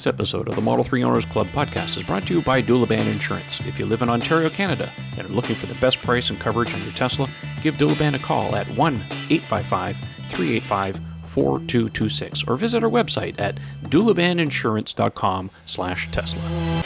This episode of the Model 3 Owners Club podcast is brought to you by Duliban Insurance. If you live in Ontario, Canada, and are looking for the best price and coverage on your Tesla, give Duliban a call at 1-855-385-4226 or visit our website at dulibaninsurance.com/Tesla.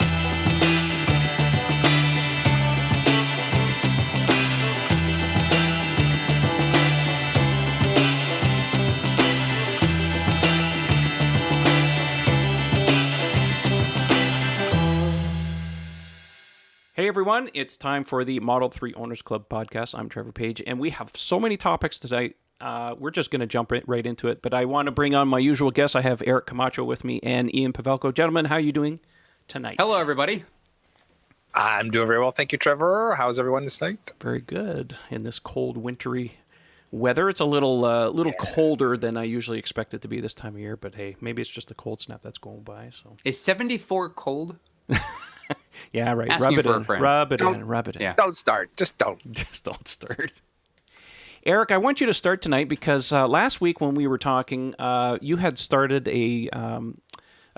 Hey everyone, it's time for the Model 3 Owners Club podcast. I'm Trevor Page, and we have so many topics tonight. We're just going to jump right into it, but I want to bring on my usual guests. I have Eric Camacho with me and Ian Pavelko. Gentlemen, how are you doing tonight? Hello, everybody. I'm doing very well, thank you, Trevor. How's everyone this night? Very good. In this cold, wintry weather, it's a little colder than I usually expect it to be this time of year, but hey, maybe it's just a cold snap that's going by. So is 74 cold? Yeah, right. Rub it in. Yeah. Don't start. Just don't. Just don't start. Eric, I want you to start tonight because last week when we were talking, you had started a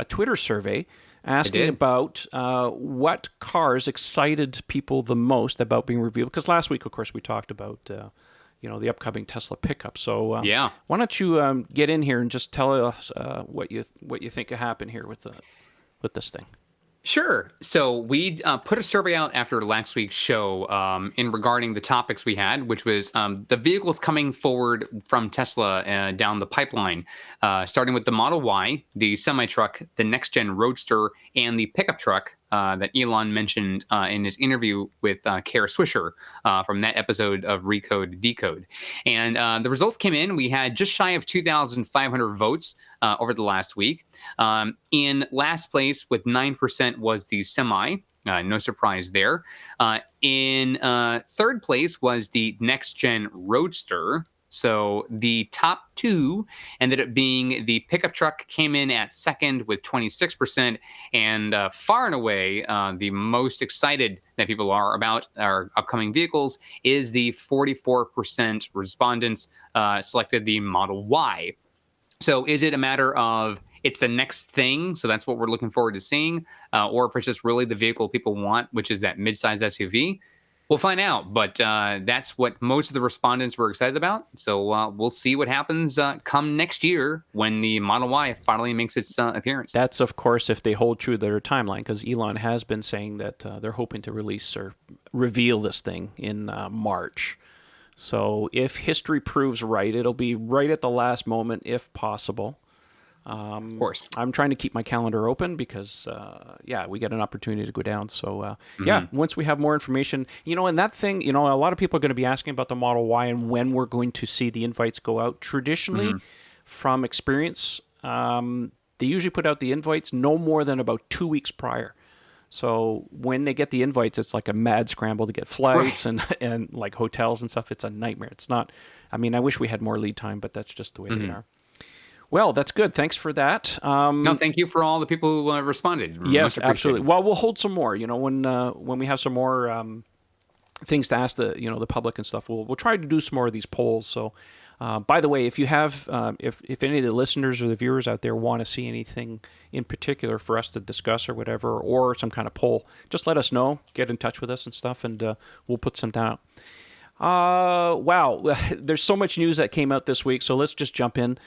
Twitter survey asking about what cars excited people the most about being revealed. Because last week, of course, we talked about the upcoming Tesla pickup. So why don't you get in here and just tell us what you think could happen here with this thing? Sure. So we put a survey out after last week's show in regarding the topics we had, which was the vehicles coming forward from Tesla down the pipeline, starting with the Model Y, the semi-truck, the next-gen Roadster, and the pickup truck that Elon mentioned in his interview with Kara Swisher from that episode of Recode Decode. And the results came in. We had just shy of 2,500 votes over the last week. In last place with 9% was the Semi. No surprise there. In third place was the next-gen Roadster. So the top two ended up being the pickup truck came in at second with 26%. And far and away, the most excited that people are about our upcoming vehicles is the 44% respondents selected the Model Y. So is it a matter of it's the next thing, so that's what we're looking forward to seeing, or if it's just really the vehicle people want, which is that midsize SUV? We'll find out, but that's what most of the respondents were excited about. So we'll see what happens come next year when the Model Y finally makes its appearance. That's, of course, if they hold true to their timeline, because Elon has been saying that they're hoping to release or reveal this thing in March. So if history proves right, it'll be right at the last moment, if possible. Of course. I'm trying to keep my calendar open because, we get an opportunity to go down. So, once we have more information, and that thing, a lot of people are going to be asking about the Model Y and when we're going to see the invites go out. Traditionally, from experience, they usually put out the invites no more than about 2 weeks prior. So when they get the invites, it's like a mad scramble to get flights and like hotels and stuff. It's a nightmare. It's not, I wish we had more lead time, but that's just the way they are. Well, that's good. Thanks for that. No, thank you for all the people who responded. Yes, absolutely. Well, we'll hold some more, when we have some more things to ask the public and stuff, we'll try to do some more of these polls. So, by the way, if you have, if any of the listeners or the viewers out there want to see anything in particular for us to discuss or whatever, or some kind of poll, just let us know. Get in touch with us and stuff, and we'll put some down. Wow, there's so much news that came out this week, so let's just jump in.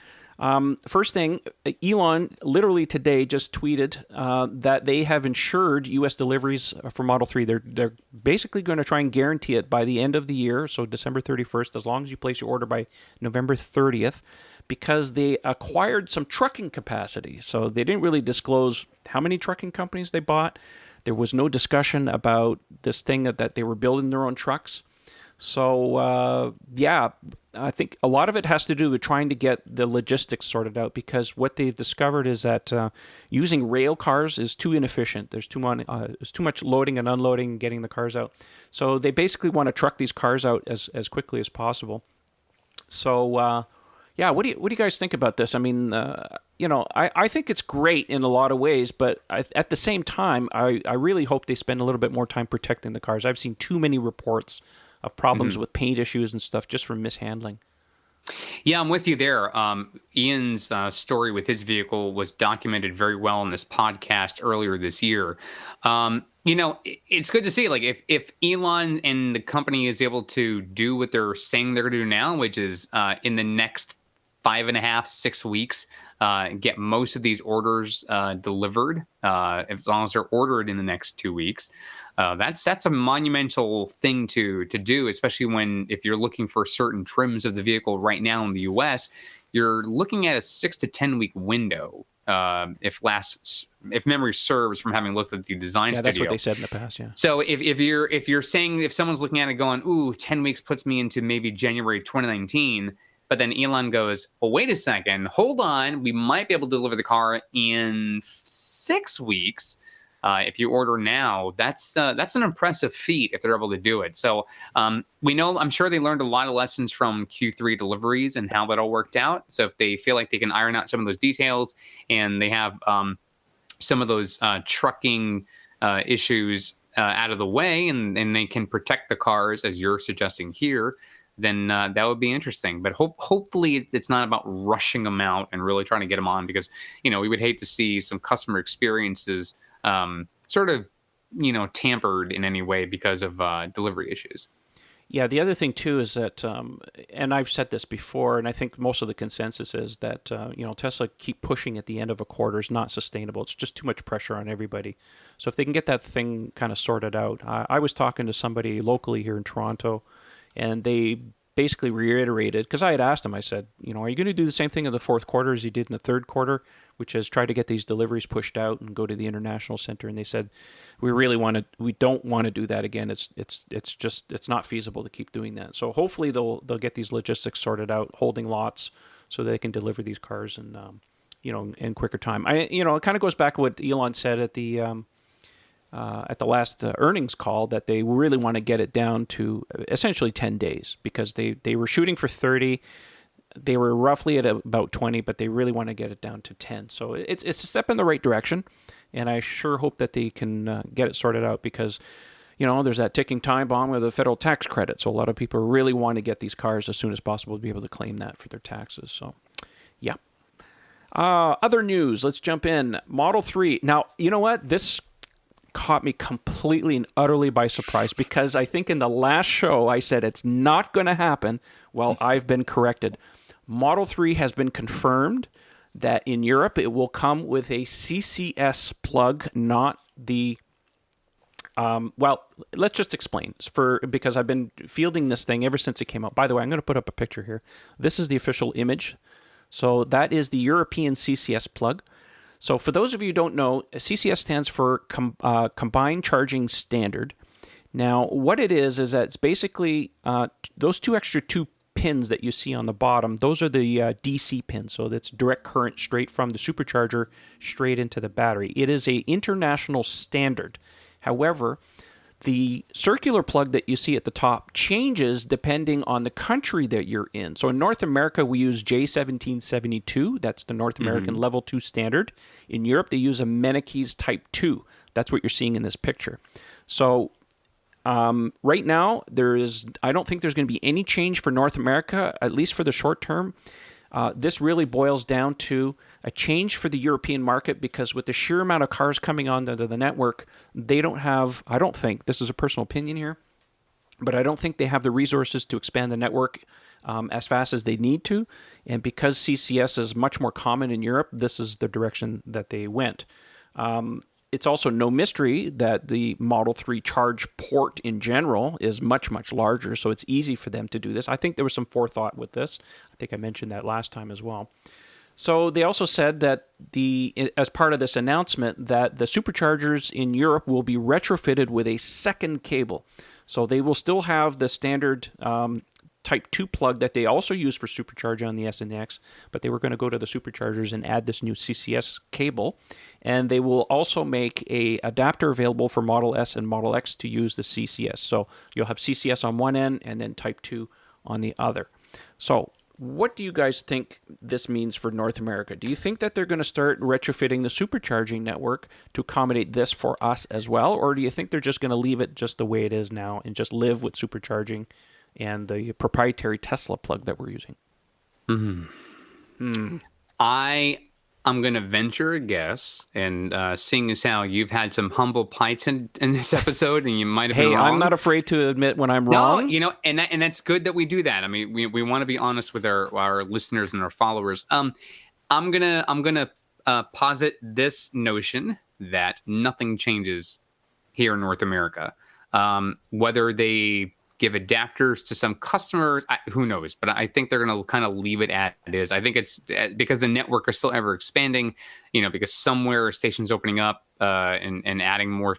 First thing, Elon literally today just tweeted that they have insured U.S. deliveries for Model 3. They're basically going to try and guarantee it by the end of the year, so December 31st, as long as you place your order by November 30th, because they acquired some trucking capacity. So they didn't really disclose how many trucking companies they bought. There was no discussion about this thing that they were building their own trucks. So, I think a lot of it has to do with trying to get the logistics sorted out, because what they've discovered is that using rail cars is too inefficient. There's too much loading and unloading and getting the cars out. So they basically want to truck these cars out as quickly as possible. So, what do you guys think about this? I think it's great in a lot of ways, but at the same time, I really hope they spend a little bit more time protecting the cars. I've seen too many reports of problems with paint issues and stuff just from mishandling. Yeah, I'm with you there. Ian's story with his vehicle was documented very well in this podcast earlier this year. It's good to see, like, if Elon and the company is able to do what they're saying they're going to do now, which is in the next 5.5, 6 weeks, get most of these orders delivered, as long as they're ordered in the next 2 weeks. That's a monumental thing to do, especially if you're looking for certain trims of the vehicle right now in the U.S. You're looking at a 6 to 10 week window. If memory serves from having looked at the design studio. That's what they said in the past. Yeah. So if you're saying, if someone's looking at it going, ooh, 10 weeks puts me into maybe January 2019. But then Elon goes, well, wait a second, hold on. We might be able to deliver the car in 6 weeks. If you order now, that's an impressive feat if they're able to do it. So I'm sure they learned a lot of lessons from Q3 deliveries and how that all worked out. So if they feel like they can iron out some of those details and they have some of those trucking issues out of the way, and they can protect the cars as you're suggesting here, then that would be interesting. But hopefully it's not about rushing them out and really trying to get them on, because, we would hate to see some customer experiences sort of, tampered in any way because of delivery issues. Yeah, the other thing too is that, and I've said this before, and I think most of the consensus is that, Tesla keep pushing at the end of a quarter is not sustainable. It's just too much pressure on everybody. So if they can get that thing kind of sorted out, I was talking to somebody locally here in Toronto, and they basically reiterated, because I had asked them, I said, are you going to do the same thing in the fourth quarter as you did in the third quarter, which is try to get these deliveries pushed out and go to the international center? And they said, we don't want to do that again. It's not feasible to keep doing that. So hopefully they'll get these logistics sorted out, holding lots so they can deliver these cars in quicker time. It kind of goes back to what Elon said at the last earnings call, that they really want to get it down to essentially 10 days, because they were shooting for 30. They were roughly at about 20, but they really want to get it down to 10. So it's a step in the right direction, and I sure hope that they can get it sorted out, because, there's that ticking time bomb with the federal tax credit. So a lot of people really want to get these cars as soon as possible to be able to claim that for their taxes. So, yeah. Other news, let's jump in. Model 3. Now, you know what? This caught me completely and utterly by surprise, because I think in the last show I said it's not going to happen. Well, I've been corrected. Model 3 has been confirmed that in Europe it will come with a CCS plug, not the... let's just explain, because I've been fielding this thing ever since it came out. By the way, I'm going to put up a picture here. This is the official image. So that is the European CCS plug. So for those of you who don't know, CCS stands for Combined Charging Standard. Now, what it is that it's basically those two pins that you see on the bottom, those are the DC pins. So that's direct current straight from the supercharger straight into the battery. It is an international standard. However, the circular plug that you see at the top changes depending on the country that you're in. So in North America, we use J1772. That's the North American Level 2 standard. In Europe, they use a Menikes Type 2. That's what you're seeing in this picture. So right now, I don't think there's going to be any change for North America, at least for the short term. This really boils down to a change for the European market, because with the sheer amount of cars coming onto the network, they don't have, I don't think, this is a personal opinion here, but I don't think they have the resources to expand the network as fast as they need to. And because CCS is much more common in Europe, this is the direction that they went. It's also no mystery that the Model 3 charge port in general is much, much larger, so it's easy for them to do this. I think there was some forethought with this. I think I mentioned that last time as well. So they also said that as part of this announcement, that the superchargers in Europe will be retrofitted with a second cable. So they will still have the standard Type 2 plug that they also use for supercharging on the S and X, but they were going to go to the superchargers and add this new CCS cable. And they will also make a adapter available for Model S and Model X to use the CCS. So you'll have CCS on one end and then Type 2 on the other. So what do you guys think this means for North America? Do you think that they're going to start retrofitting the supercharging network to accommodate this for us as well? Or do you think they're just going to leave it just the way it is now and just live with supercharging and the proprietary Tesla plug that we're using? I'm going to venture a guess, and seeing as how you've had some humble pies in this episode, and you might have been Hey, wrong. I'm not afraid to admit when I'm No, wrong. and that's good that we do that. I mean, we want to be honest with our listeners and our followers. I'm gonna posit this notion that nothing changes here in North America. Whether they give adapters to some customers, who knows? But I think they're going to kind of leave it as it is. I think it's because the network is still ever expanding, because somewhere a station's opening up and adding more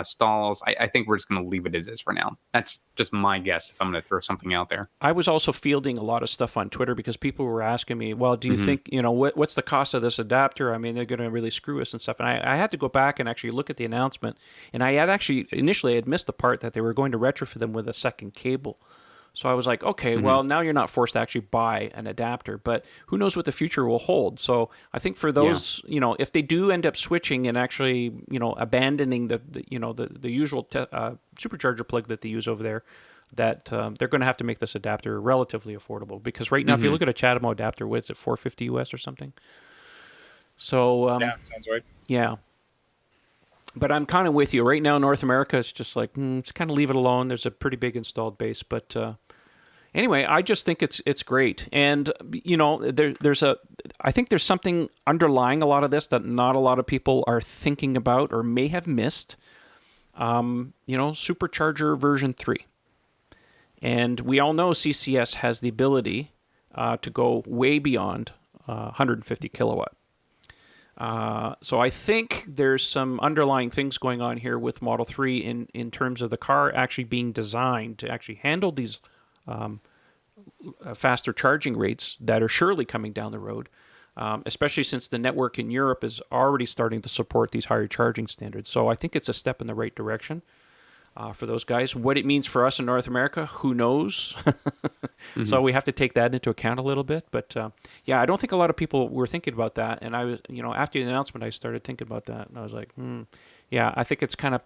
stalls. I think we're just going to leave it as is for now. That's just my guess if I'm going to throw something out there. I was also fielding a lot of stuff on Twitter because people were asking me, well, do you think, what's the cost of this adapter? I mean, they're going to really screw us and stuff. And I had to go back and actually look at the announcement. And I had actually, initially, I had missed the part that they were going to retrofit them with a second cable. So I was like, okay, well, now you're not forced to actually buy an adapter, but who knows what the future will hold. So I think for those, if they do end up switching and actually, abandoning the usual supercharger plug that they use over there, that they're going to have to make this adapter relatively affordable. Because right now, if you look at a Chatamo adapter, what is it, $450 US or something? So Yeah, sounds right. yeah. But I'm kind of with you. Right now, North America, it's just like, just kind of leave it alone. There's a pretty big installed base. But anyway, I just think it's great. And, I think there's something underlying a lot of this that not a lot of people are thinking about or may have missed. Supercharger version 3. And we all know CCS has the ability to go way beyond 150 kilowatt. So I think there's some underlying things going on here with Model 3 in terms of the car actually being designed to actually handle these faster charging rates that are surely coming down the road, especially since the network in Europe is already starting to support these higher charging standards. So I think it's a step in the right direction for those guys. What it means for us in North America, who knows? So we have to take that into account a little bit. But I don't think a lot of people were thinking about that. And I was, after the announcement, I started thinking about that. And I was like, I think it's kind of,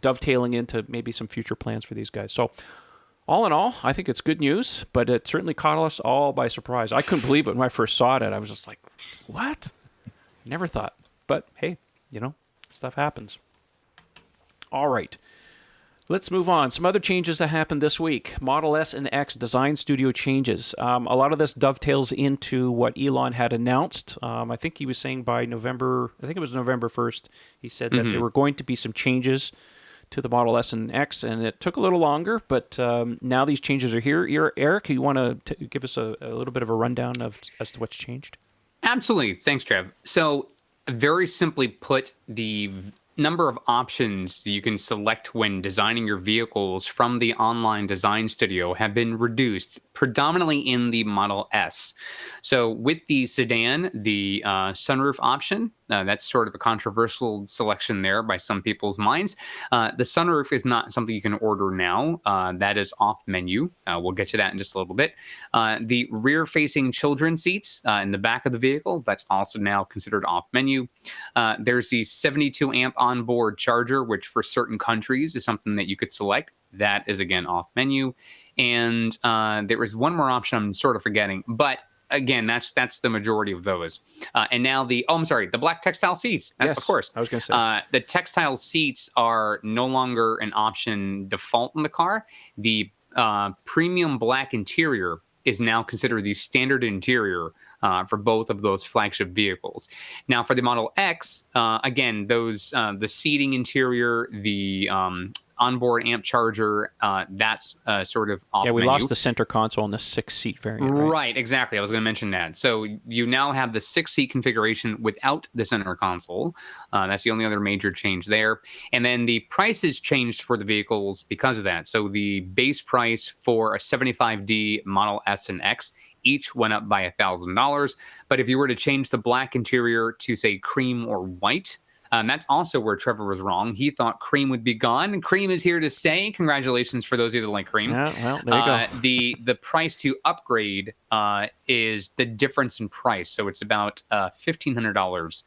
dovetailing into maybe some future plans for these guys. So all in all, I think it's good news, but it certainly caught us all by surprise. I couldn't believe it when I first saw it. I was just like, what? Never thought. But hey, stuff happens. All right. Let's move on. Some other changes that happened this week. Model S and X design studio changes. A lot of this dovetails into what Elon had announced. I think he was saying by November 1st, he said that there were going to be some changes to the Model S and X, and it took a little longer, but now these changes are here. Eric, you want to give us a little bit of a rundown as to what's changed? Absolutely. Thanks, Trev. So very simply put, the number of options that you can select when designing your vehicles from the online design studio have been reduced, predominantly in the Model S. So with the sedan, the sunroof option, that's sort of a controversial selection there by some people's minds. The sunroof is not something you can order now. That is off menu. We'll get to that in just a little bit. The rear-facing children seats in the back of the vehicle, that's also now considered off menu. There's the 72 amp onboard charger, which for certain countries is something that you could select. That is, again, off menu. And there was one more option I'm sort of forgetting, but again, that's the majority of those. And now the black textile seats. Yes, of course. I was going to say. The textile seats are no longer an option default in the car. The premium black interior is now considered the standard interior for both of those flagship vehicles. Now, for the Model X, again, those the seating interior, the onboard amp charger, that's sort of off we menu. lost the center console in the 6-seat variant. Right, exactly. I was going to mention that. So you now have the 6-seat configuration without the center console. That's the only other major change there. And then the prices changed for the vehicles because of that. So the base price for a 75D Model S and X each went up by $1,000. But if you were to change the black interior to, say, cream or white, that's also where Trevor was wrong. He thought cream would be gone. Cream is here to stay. Congratulations for those of you that like cream. Yeah, well, there you go. The price to upgrade is the difference in price. So it's about $1,500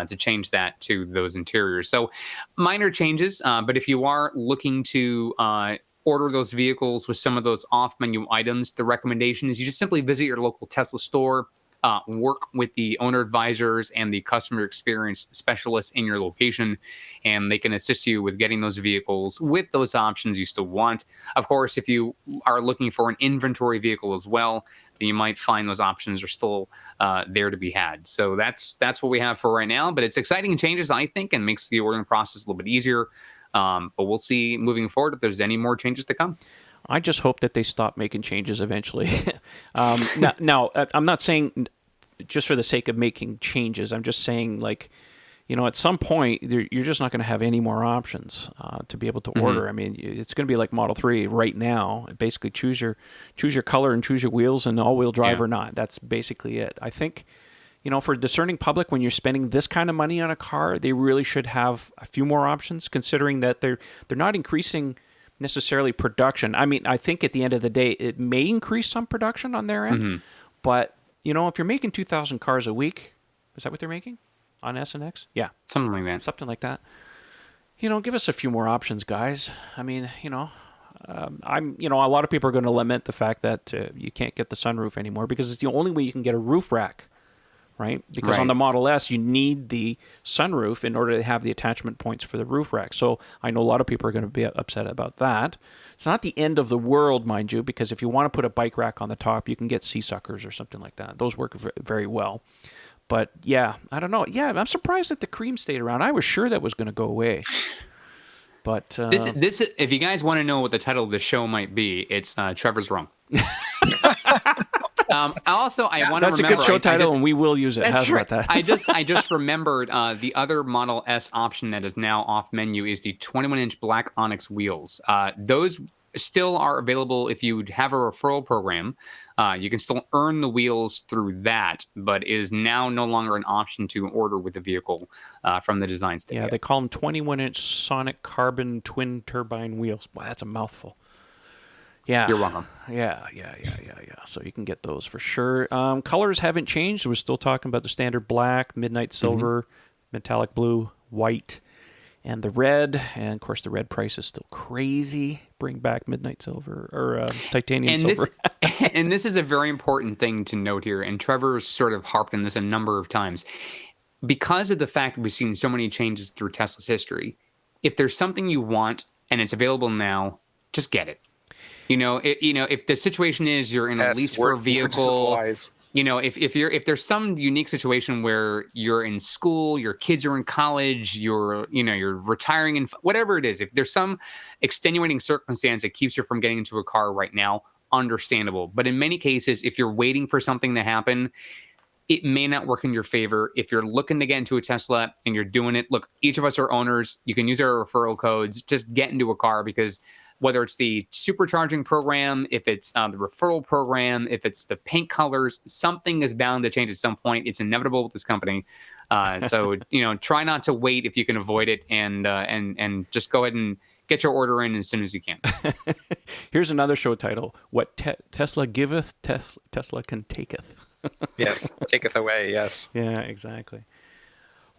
to change that to those interiors. So minor changes, but if you are looking to order those vehicles with some of those off-menu items, the recommendation is you just simply visit your local Tesla store, work with the owner advisors and the customer experience specialists in your location, and they can assist you with getting those vehicles with those options you still want. Of course, if you are looking for an inventory vehicle as well, then you might find those options are still there to be had. So that's what we have for right now. But it's exciting changes, I think, and makes the ordering process a little bit easier. But we'll see moving forward if there's any more changes to come. I just hope that they stop making changes eventually. Now, I'm not saying just for the sake of making changes. I'm just saying, like, at some point, you're just not going to have any more options to be able to order. I mean, it's going to be like Model 3 right now. Basically, choose your color and choose your wheels and all-wheel drive or not. That's basically it. I think, for a discerning public, when you're spending this kind of money on a car, they really should have a few more options, considering that they're not increasing necessarily production. I mean, I think at the end of the day, it may increase some production on their end, but if you're making 2,000 cars a week, is that what they're making on S and X? Yeah, something like that. Something like that. Give us a few more options, guys. I mean, a lot of people are going to lament the fact that you can't get the sunroof anymore because it's the only way you can get a roof rack. Right? Because on the Model S, you need the sunroof in order to have the attachment points for the roof rack. So I know a lot of people are going to be upset about that. It's not the end of the world, mind you, because if you want to put a bike rack on the top, you can get C-suckers or something like that. Those work very well. But yeah, I don't know. Yeah, I'm surprised that the cream stayed around. I was sure that was going to go away. But this, if you guys want to know what the title of the show might be, it's Trevor's Wrong. I want to remember. That's a good show title, and we will use it. How's about that? I just remembered the other Model S option that is now off menu is the 21-inch black Onyx wheels. Those still are available if you have a referral program. You can still earn the wheels through that, but is now no longer an option to order with the vehicle from the design studio. Yeah, they call them 21-inch Sonic Carbon twin turbine wheels. Boy, that's a mouthful. Yeah. You're welcome. Yeah. So you can get those for sure. Colors haven't changed. We're still talking about the standard black, midnight silver, metallic blue, white, and the red. And, of course, the red price is still crazy. Bring back midnight silver or titanium silver. And this is a very important thing to note here. And Trevor's sort of harped on this a number of times. Because of the fact that we've seen so many changes through Tesla's history, if there's something you want and it's available now, just get it. If the situation is you're in a lease for a vehicle, if there's some unique situation where you're in school, your kids are in college, you're retiring, and whatever it is, if there's some extenuating circumstance that keeps you from getting into a car right now, understandable. But in many cases, if you're waiting for something to happen, it may not work in your favor. If you're looking to get into a Tesla and you're doing it, look, each of us are owners. You can use our referral codes. Just get into a car because whether it's the Supercharging program, if it's the referral program, if it's the paint colors, something is bound to change at some point. It's inevitable with this company. So try not to wait if you can avoid it, and just go ahead and get your order in as soon as you can. Here's another show title: What Tesla giveth, Tesla can taketh. Yes, taketh away. Yes. Yeah, exactly.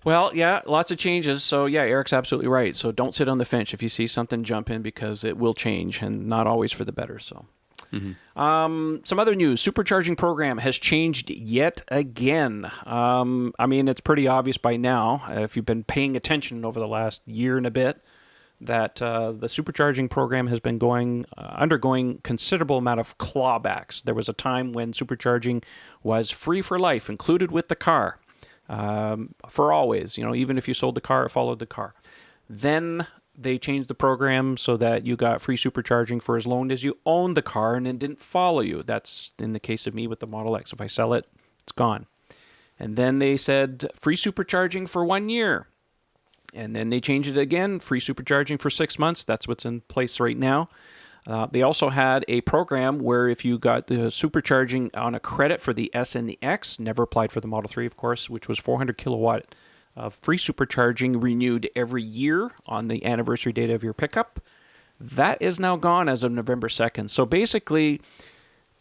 Well, yeah, lots of changes. So, yeah, Eric's absolutely right. So don't sit on the fence. If you see something, jump in because it will change and not always for the better. So, some other news. Supercharging program has changed yet again. I mean, it's pretty obvious by now, if you've been paying attention over the last year and a bit, that the supercharging program has been undergoing considerable amount of clawbacks. There was a time when supercharging was free for life, included with the car. For always, even if you sold the car, it followed the car. Then they changed the program so that you got free supercharging for as long as you owned the car and it didn't follow you. That's in the case of me with the Model X. If I sell it, it's gone. And then they said free supercharging for 1 year. And then they changed it again, free supercharging for 6 months. That's what's in place right now. They also had a program where if you got the supercharging on a credit for the S and the X, never applied for the Model 3, of course, which was 400 kilowatt of free supercharging renewed every year on the anniversary date of your pickup. That is now gone as of November 2nd. So basically,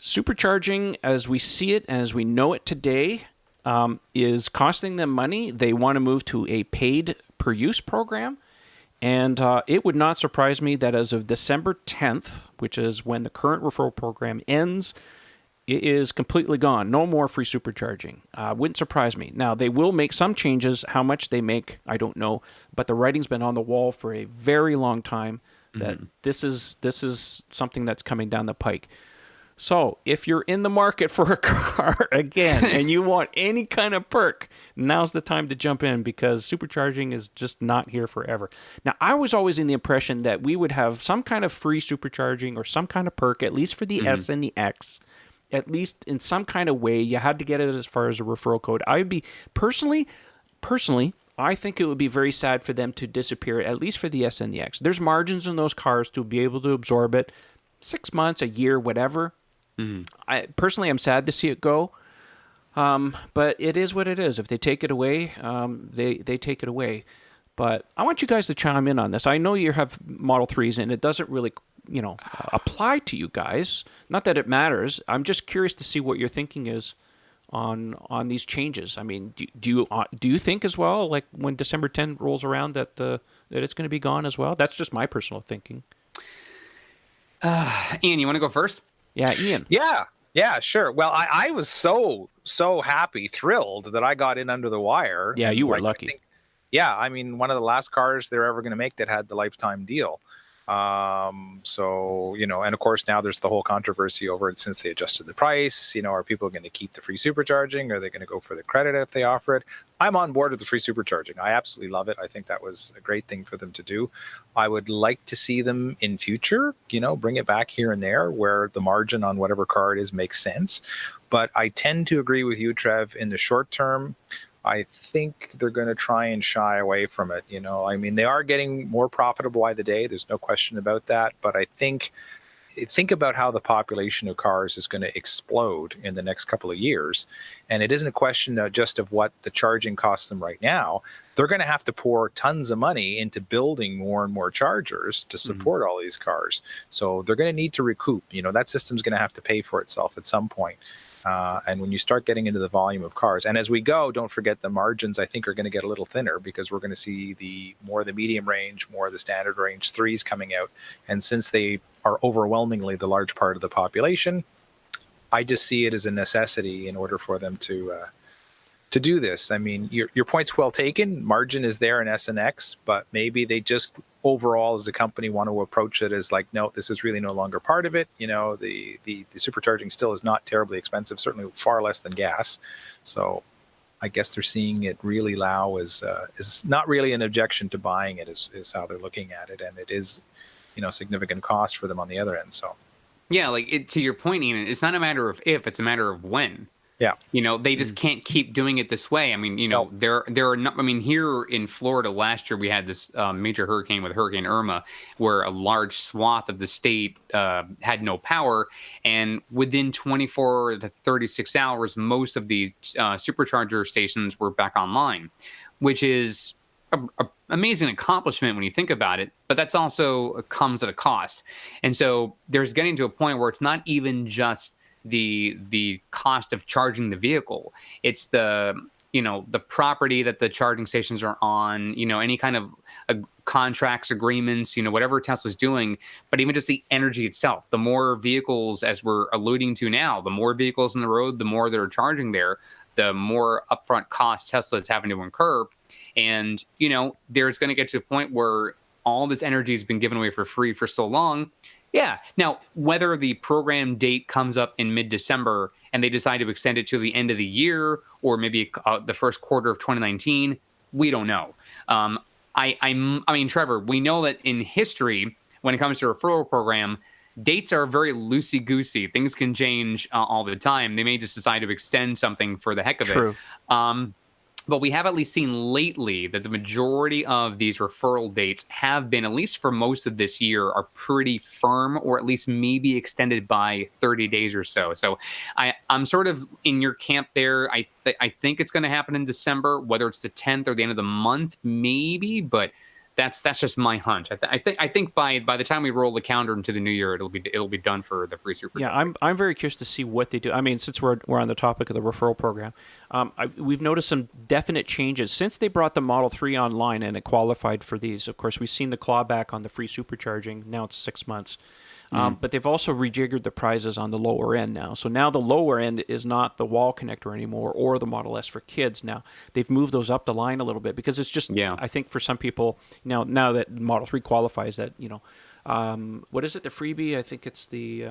supercharging as we see it and as we know it today is costing them money. They want to move to a paid per use program. And it would not surprise me that as of December 10th, which is when the current referral program ends, it is completely gone. No more free supercharging. Wouldn't surprise me. Now, they will make some changes. How much they make, I don't know. But the writing's been on the wall for a very long time that this is something that's coming down the pike. So if you're in the market for a car again and you want any kind of perk, now's the time to jump in because supercharging is just not here forever. Now, I was always in the impression that we would have some kind of free supercharging or some kind of perk, at least for the S and the X, at least in some kind of way. You had to get it as far as a referral code. I would be personally, I think it would be very sad for them to disappear, at least for the S and the X. There's margins in those cars to be able to absorb it. 6 months, a year, whatever. I personally, I'm sad to see it go, but it is what it is. If they take it away, they take it away. But I want you guys to chime in on this. I know you have Model 3s, and it doesn't really, apply to you guys. Not that it matters. I'm just curious to see what your thinking is on these changes. I mean, do you think as well, like when December 10 rolls around, that it's going to be gone as well? That's just my personal thinking. Ian, you want to go first? Yeah, Ian. Yeah, sure. Well, I was so happy, thrilled that I got in under the wire. Yeah, you were lucky. I mean, one of the last cars they're ever going to make that had the lifetime deal. So, and of course now there's the whole controversy over it since they adjusted the price. Are people going to keep the free supercharging? Are they going to go for the credit if they offer it? I'm on board with the free supercharging. I absolutely love it. I think that was a great thing for them to do. I would like to see them in future, bring it back here and there where the margin on whatever car it is makes sense. But I tend to agree with you, Trev, in the short term. I think they're going to try and shy away from it. I mean, they are getting more profitable by the day. There's no question about that. But I think about how the population of cars is going to explode in the next couple of years. And it isn't a question just of what the charging costs them right now. They're going to have to pour tons of money into building more and more chargers to support all these cars. So they're going to need to recoup. That system's going to have to pay for itself at some point. And when you start getting into the volume of cars, and as we go, don't forget the margins, I think, are going to get a little thinner because we're going to see more of the medium range, more of the standard range 3s coming out. And since they are overwhelmingly the large part of the population, I just see it as a necessity in order for them to do this. I mean, your point's well taken. Margin is there in S and X, but maybe they just overall as a company want to approach it as like, no, this is really no longer part of it. The supercharging still is not terribly expensive, certainly far less than gas. So I guess they're seeing it really low is not really an objection to buying it is how they're looking at it. And it is, significant cost for them on the other end. So yeah, to your point, Ian, it's not a matter of if, it's a matter of when. Yeah. They just can't keep doing it this way. I mean, there are not, I mean, here in Florida last year, we had this major hurricane with Hurricane Irma, where a large swath of the state had no power. And within 24 to 36 hours, most of these supercharger stations were back online, which is an amazing accomplishment when you think about it. But that's also comes at a cost. And so there's getting to a point where it's not even just the cost of charging the vehicle. It's the property that the charging stations are on, any kind of contracts, agreements, whatever Tesla's doing, but even just the energy itself. The more vehicles, as we're alluding to now, the more vehicles on the road, the more they're charging there, the more upfront cost Tesla is having to incur. And, there's going to get to a point where all this energy has been given away for free for so long. Yeah. Now, whether the program date comes up in mid-December and they decide to extend it to the end of the year or maybe the first quarter of 2019, we don't know. I mean, Trevor, we know that in history, when it comes to a referral program, dates are very loosey-goosey. Things can change all the time. They may just decide to extend something for the heck of it. But we have at least seen lately that the majority of these referral dates have been, at least for most of this year, are pretty firm, or at least maybe extended by 30 days or so. So I'm sort of in your camp there. I think it's going to happen in December, whether it's the 10th or the end of the month, maybe. But That's just my hunch. I think by the time we roll the calendar into the new year, it'll be done for the free Supercharging. Yeah, I'm very curious to see what they do. I mean, since we're on the topic of the referral program, we've noticed some definite changes since they brought the Model 3 online and it qualified for these. Of course, we've seen the clawback on the free Supercharging. Now it's 6 months. But they've also rejiggered the prizes on the lower end now. So now the lower end is not the wall connector anymore or the Model S for kids. Now they've moved those up the line a little bit because it's just, I think for some people, now that Model 3 qualifies that, what is it, the freebie? I think it's the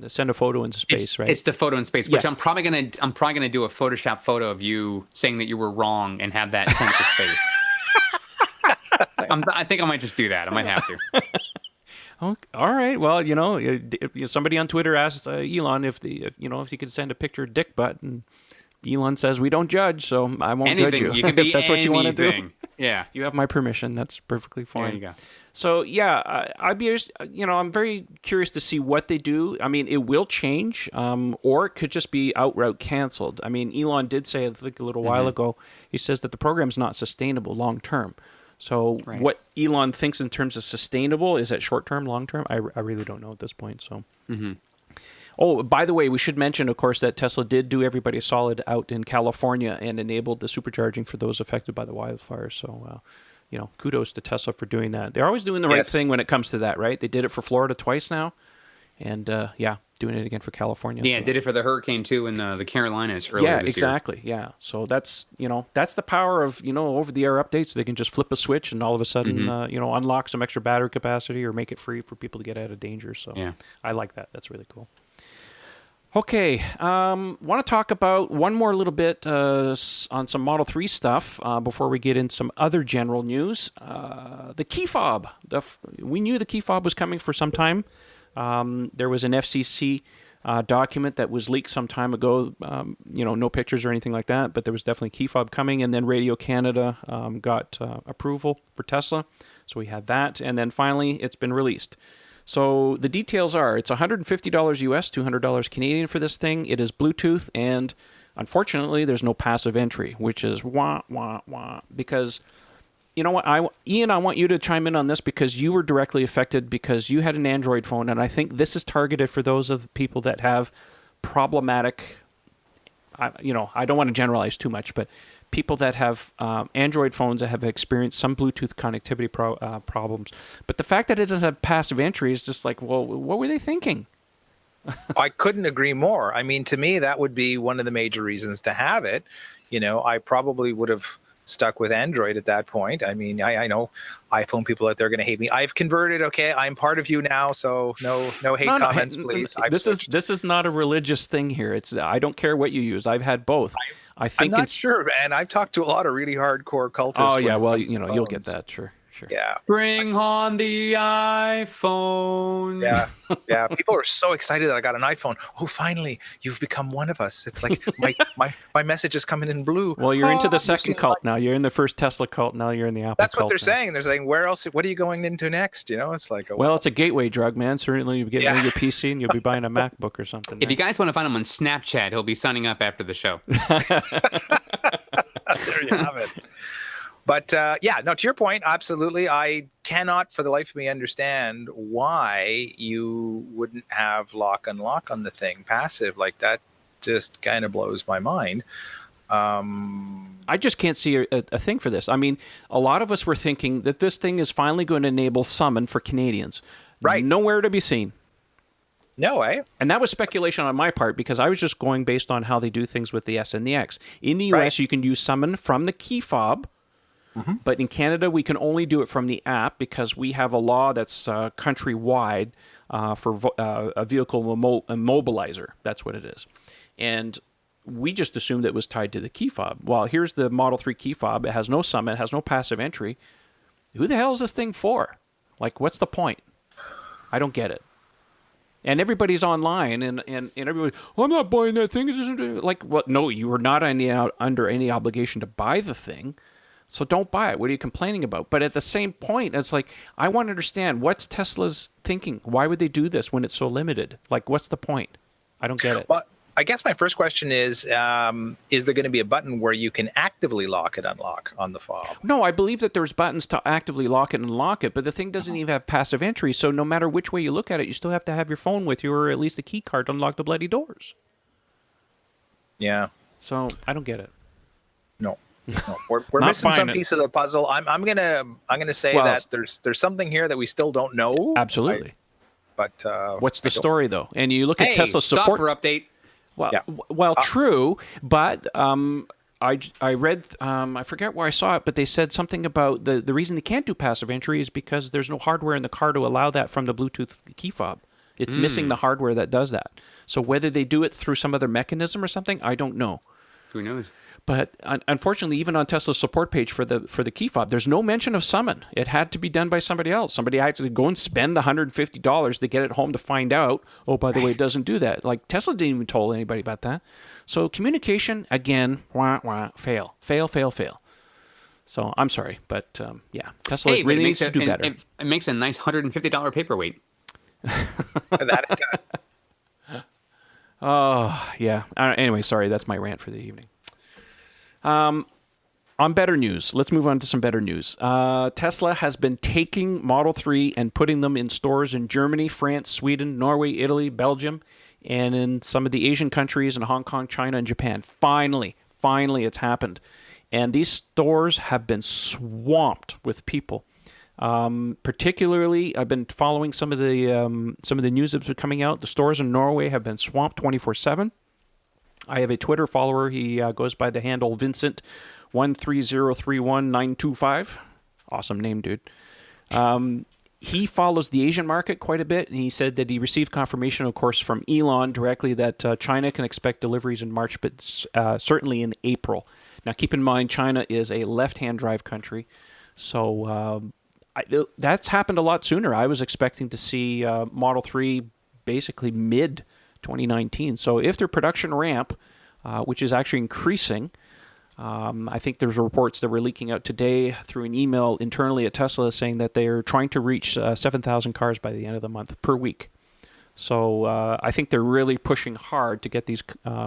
send a photo into space, right? It's the photo in space, which I'm probably gonna do a Photoshop photo of you saying that you were wrong and have that sent to space. I think I might just do that. I might have to. Oh, all right. Well, somebody on Twitter asked Elon if he could send a picture of dick butt, and Elon says we don't judge, so I won't judge you. You can be if that's what you want to do. Yeah, you have my permission. That's perfectly fine. There you go. So I'm very curious to see what they do. I mean, it will change, or it could just be outright canceled. I mean, Elon did say, I think a little while ago, he says that the program's not sustainable long term. So what Elon thinks in terms of sustainable, is that short term, long term? I really don't know at this point. So. Oh, by the way, we should mention, of course, that Tesla did do everybody a solid out in California and enabled the supercharging for those affected by the wildfires. So, kudos to Tesla for doing that. They're always doing the right thing when it comes to that, right? They did it for Florida twice now. And, doing it again for California. Yeah, did it for the hurricane, too, in the Carolinas earlier this year. Yeah. So that's the power of, over-the-air updates. They can just flip a switch and all of a sudden, unlock some extra battery capacity or make it free for people to get out of danger. So I like that. That's really cool. Okay, want to talk about one more little bit on some Model 3 stuff before we get into some other general news. The Keyfob. We knew the Keyfob was coming for some time. There was an FCC document that was leaked some time ago. No pictures or anything like that, but there was definitely Keyfob coming. And then Radio Canada got approval for Tesla. So we had that. And then finally, it's been released. So the details are, it's $150 US, $200 Canadian for this thing. It is Bluetooth, and unfortunately, there's no passive entry, which is wah, wah, wah. Because, you know what, Ian, I want you to chime in on this because you were directly affected because you had an Android phone, and I think this is targeted for those of the people that have problematic, I don't want to generalize too much, but people that have Android phones that have experienced some Bluetooth connectivity problems. But the fact that it doesn't have passive entry is just like, well, what were they thinking? I couldn't agree more. I mean, to me, that would be one of the major reasons to have it. I probably would have stuck with Android at that point. I mean, I know iPhone people out there are going to hate me. I've converted. Okay, I'm part of you now, so no hate comments, please. This is not a religious thing here. I don't care what you use. I've had both. I'm not sure, man. I've talked to a lot of really hardcore cultists. Oh yeah, well, you'll get that, sure. Yeah. Bring on the iPhone. Yeah. People are so excited that I got an iPhone. Oh, finally, you've become one of us. It's like my message is coming in blue. Well, you're into the second cult now. You're in the first Tesla cult. Now you're in the Apple That's cult. what they're saying. They're saying, where else? What are you going into next? It's like, well, it's a gateway drug, man. Certainly, you get rid of your PC and you'll be buying a MacBook or something. If you guys want to find him on Snapchat, he'll be signing up after the show. There you have it. But to your point, absolutely. I cannot for the life of me understand why you wouldn't have lock unlock on the thing passive. Like that just kind of blows my mind. I just can't see a thing for this. I mean, a lot of us were thinking that this thing is finally going to enable summon for Canadians. Right. Nowhere to be seen. No, eh? And that was speculation on my part because I was just going based on how they do things with the S and the X. In the US, you can use summon from the Keyfob. But in Canada, we can only do it from the app because we have a law that's countrywide for a vehicle immobilizer. That's what it is. And we just assumed it was tied to the Keyfob. Well, here's the Model 3 Keyfob. It has no summon, it has no passive entry. Who the hell is this thing for? Like, what's the point? I don't get it. And everybody's online, and everybody, I'm not buying that thing. It doesn't do like, well, no, you were not under any obligation to buy the thing. So don't buy it. What are you complaining about? But at the same point, it's like, I want to understand, what's Tesla's thinking? Why would they do this when it's so limited? Like, what's the point? I don't get it. Well, I guess my first question is there going to be a button where you can actively lock and unlock on the fob? No, I believe that there's buttons to actively lock it and unlock it, but the thing doesn't even have passive entry, so no matter which way you look at it, you still have to have your phone with you or at least a key card to unlock the bloody doors. Yeah. So I don't get it. No. We're missing some piece of the puzzle. I'm gonna say that there's something here that we still don't know. Absolutely. But what's the story though? And you look at Tesla's support software update. Well, true, but I read, I forget where I saw it, but they said something about the reason they can't do passive entry is because there's no hardware in the car to allow that from the Bluetooth key fob. It's missing the hardware that does that. So whether they do it through some other mechanism or something, I don't know. Who knows? But unfortunately, even on Tesla's support page for the key fob, there's no mention of summon. It had to be done by somebody else. Somebody had to go and spend the $150 to get it home to find out, oh, by the way, it doesn't do that. Like, Tesla didn't even tell anybody about that. So communication, again, fail. So I'm sorry, but Tesla really needs to do better. It makes a nice $150 paperweight. That it does. Oh, yeah. Anyway, sorry, that's my rant for the evening. On better news, let's move on to some better news. Tesla has been taking Model 3 and putting them in stores in Germany, France, Sweden, Norway, Italy, Belgium, and in some of the Asian countries in Hong Kong, China, and Japan. Finally, it's happened. And these stores have been swamped with people. Particularly, I've been following some of the news that's been coming out. The stores in Norway have been swamped 24/7. I have a Twitter follower. He goes by the handle Vincent13031925. Awesome name, dude. He follows the Asian market quite a bit, and he said that he received confirmation, of course, from Elon directly that China can expect deliveries in March, but certainly in April. Now, keep in mind, China is a left-hand drive country, so that's happened a lot sooner. I was expecting to see Model 3 basically mid-2019. So if their production ramp, which is actually increasing, I think there's reports that were leaking out today through an email internally at Tesla saying that they're trying to reach 7,000 cars by the end of the month per week. So I think they're really pushing hard to get these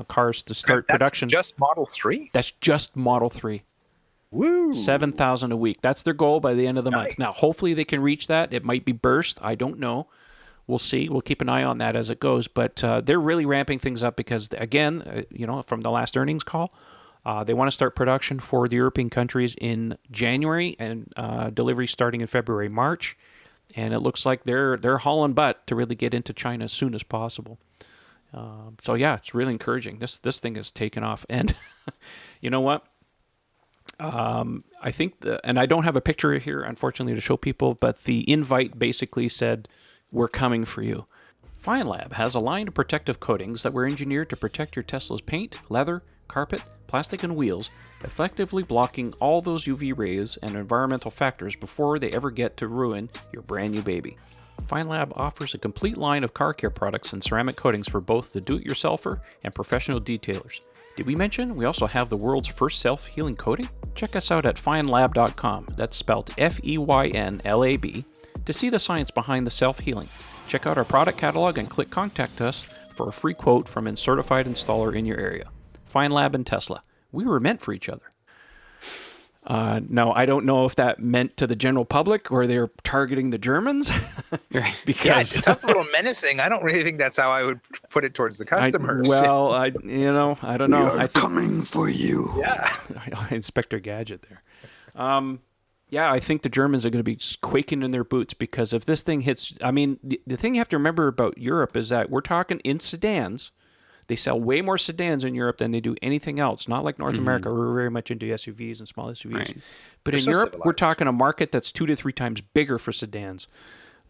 cars to start production. That's just Model 3? That's just Model 3. Woo! 7,000 a week. That's their goal by the end of the month. Now, hopefully they can reach that. It might be burst. I don't know. We'll see. We'll keep an eye on that as it goes. But they're really ramping things up because, again, from the last earnings call, they want to start production for the European countries in January and delivery starting in February, March. And it looks like they're hauling butt to really get into China as soon as possible. So, yeah, it's really encouraging. This thing has taken off. And you know what? I think, and I don't have a picture here, unfortunately, to show people, but the invite basically said, "We're coming for you." FineLab has a line of protective coatings that were engineered to protect your Tesla's paint, leather, carpet, plastic, and wheels, effectively blocking all those UV rays and environmental factors before they ever get to ruin your brand new baby. FineLab offers a complete line of car care products and ceramic coatings for both the do-it-yourselfer and professional detailers. Did we mention we also have the world's first self-healing coating? Check us out at finelab.com, that's spelled FEYNLAB, to see the science behind the self-healing. Check out our product catalog and click Contact Us for a free quote from a certified installer in your area. FineLab and Tesla, we were meant for each other. No, I don't know if that meant to the general public or they're targeting the Germans. Because it sounds a little menacing. I don't really think that's how I would put it towards the customers. I don't know. I think coming for you. Yeah. Inspector Gadget there. I think the Germans are going to be quaking in their boots because if this thing hits, I mean, the thing you have to remember about Europe is that we're talking in sedans. They sell way more sedans in Europe than they do anything else. Not like North America. We're very much into SUVs and small SUVs. Right. But in Europe, we're talking a market that's 2 to 3 times bigger for sedans.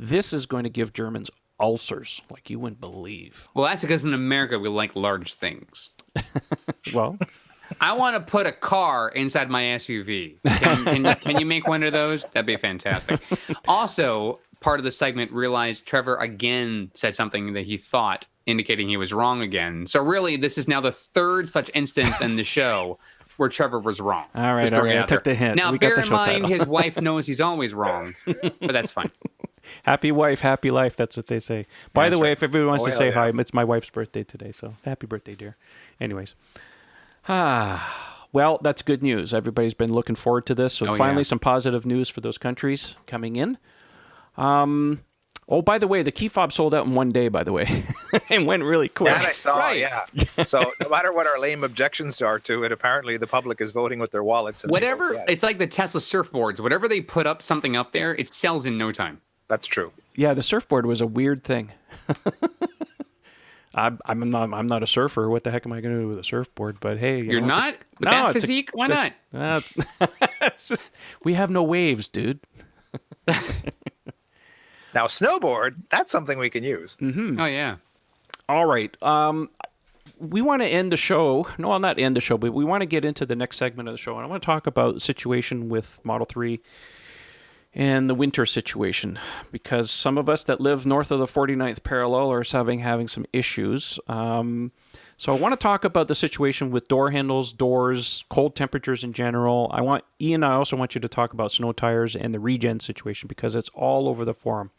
This is going to give Germans ulcers like you wouldn't believe. Well, that's because in America, we like large things. Well, I want to put a car inside my SUV. Can you make one of those? That'd be fantastic. Also, part of the segment realized Trevor again said something that he thought, indicating he was wrong again. So really, this is now the third such instance in the show where Trevor was wrong. All right, I took the hint. Now, bear in mind, his wife knows he's always wrong, but that's fine. Happy wife, happy life. That's what they say. By the way, if everyone wants to say hi, it's my wife's birthday today. So happy birthday, dear. Anyways. Well, that's good news. Everybody's been looking forward to this. So finally, some positive news for those countries coming in. By the way, the Keyfob sold out in one day, by the way, and went really quick. That I saw, yeah. So no matter what our lame objections are to it, apparently the public is voting with their wallets. And whatever, yes. It's like the Tesla surfboards. Whatever they put up something up there, it sells in no time. That's true. Yeah, the surfboard was a weird thing. I'm not a surfer. What the heck am I going to do with a surfboard? But hey, you're not with that physique. Why not? It's just we have no waves, dude. Now, snowboard, that's something we can use. Mm-hmm. Oh, yeah. All right. We want to end the show. No, I'll not end the show, but we want to get into the next segment of the show. And I want to talk about the situation with Model 3 and the winter situation, because some of us that live north of the 49th parallel are having some issues. So I want to talk about the situation with door handles, doors, cold temperatures in general. I also want you to talk about snow tires and the regen situation, because it's all over the forum.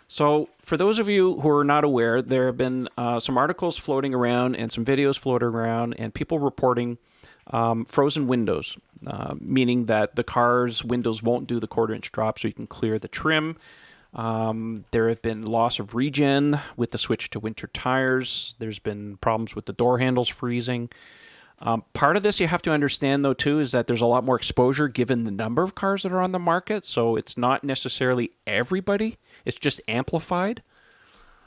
So for those of you who are not aware, there have been some articles floating around and some videos floating around and people reporting frozen windows, meaning that the car's windows won't do the 1/4-inch drop so you can clear the trim. There have been loss of regen with the switch to winter tires. There's been problems with the door handles freezing. Part of this you have to understand, though, too, is that there's a lot more exposure given the number of cars that are on the market. So it's not necessarily everybody. It's just amplified.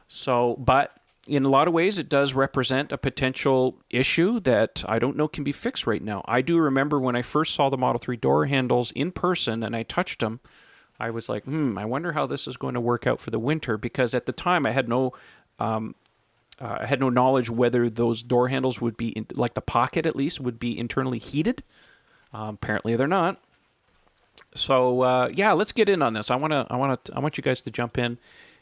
So, but in a lot of ways, it does represent a potential issue that I don't know can be fixed right now. I do remember when I first saw the Model 3 door handles in person and I touched them, I was like, I wonder how this is going to work out for the winter, because at the time I had no knowledge whether those door handles would be like the pocket, at least, would be internally heated. Apparently they're not. So let's get in on this. I want you guys to jump in.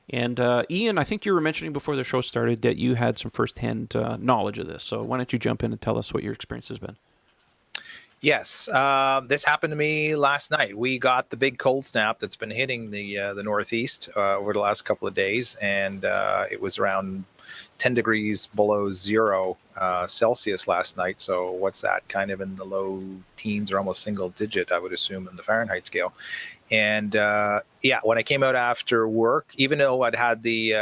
And Ian, I think you were mentioning before the show started that you had some firsthand knowledge of this. So why don't you jump in and tell us what your experience has been? Yes, this happened to me last night. We got the big cold snap that's been hitting the Northeast over the last couple of days, and it was around 10 degrees below zero Celsius last night. So what's that? Kind of in the low teens or almost single digit, I would assume, in the Fahrenheit scale. And when I came out after work, even though I'd had the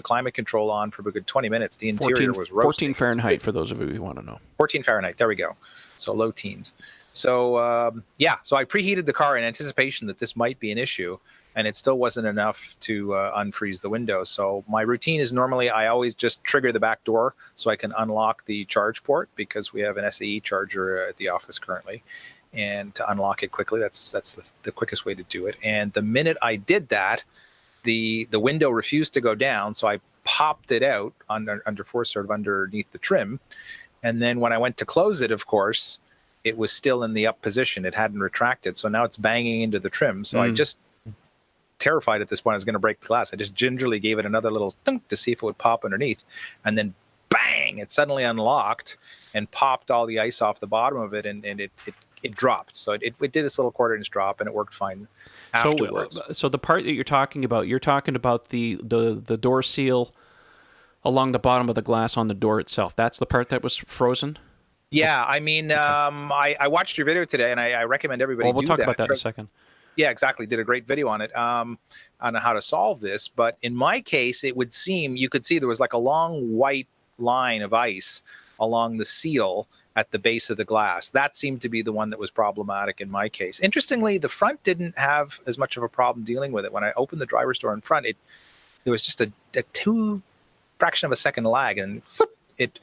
climate control on for a good 20 minutes, the interior was roasting. 14 Fahrenheit for those of you who want to know. 14 Fahrenheit. There we go. So low teens. So so I preheated the car in anticipation that this might be an issue, and it still wasn't enough to unfreeze the windows. So my routine is normally I always just trigger the back door so I can unlock the charge port, because we have an SAE charger at the office currently, and to unlock it quickly, that's the quickest way to do it. And the minute I did that, the window refused to go down, so I popped it out under force, sort of underneath the trim. And then when I went to close it, of course, it was still in the up position. It hadn't retracted. So now it's banging into the trim. So I just, terrified at this point I was going to break the glass, I just gingerly gave it another little thunk to see if it would pop underneath. And then bang, it suddenly unlocked and popped all the ice off the bottom of it. And it dropped. So it did this little 1/4-inch drop, and it worked fine afterwards. So the part that you're talking about the door seal along the bottom of the glass on the door itself. That's the part that was frozen? Yeah, I mean, I watched your video today, and I recommend everybody do that. We'll talk about that in a second. Yeah, exactly. Did a great video on it, on how to solve this. But in my case, it would seem, you could see there was like a long white line of ice along the seal at the base of the glass. That seemed to be the one that was problematic in my case. Interestingly, the front didn't have as much of a problem dealing with it. When I opened the driver's door in front, there was just a fraction of a second lag, and it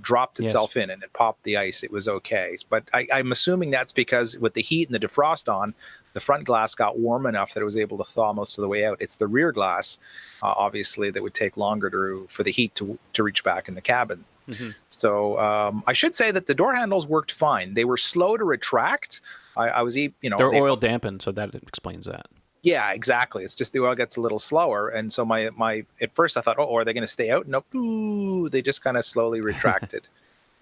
dropped itself in and it popped the ice. It was okay. But I'm assuming that's because with the heat and the defrost on, the front glass got warm enough that it was able to thaw most of the way out. It's the rear glass, obviously, that would take longer for the heat to reach back in the cabin. Mm-hmm. So I should say that the door handles worked fine. They were slow to retract. They're oil dampened, so that explains that. Yeah, exactly. It's just the oil gets a little slower. And so my at first I thought, are they going to stay out? Nope. Ooh, they just kind of slowly retracted.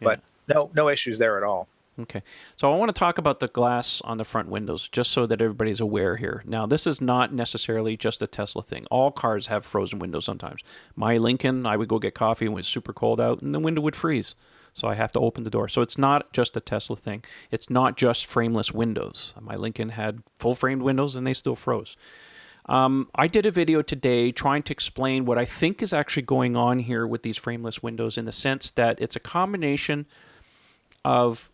But no issues there at all. Okay. So I want to talk about the glass on the front windows, just so that everybody's aware here. Now, this is not necessarily just a Tesla thing. All cars have frozen windows sometimes. My Lincoln, I would go get coffee and it was super cold out, and the window would freeze. So I have to open the door. So it's not just a Tesla thing. It's not just frameless windows. My Lincoln had full framed windows and they still froze. I did a video today trying to explain what I think is actually going on here with these frameless windows, in the sense that it's a combination of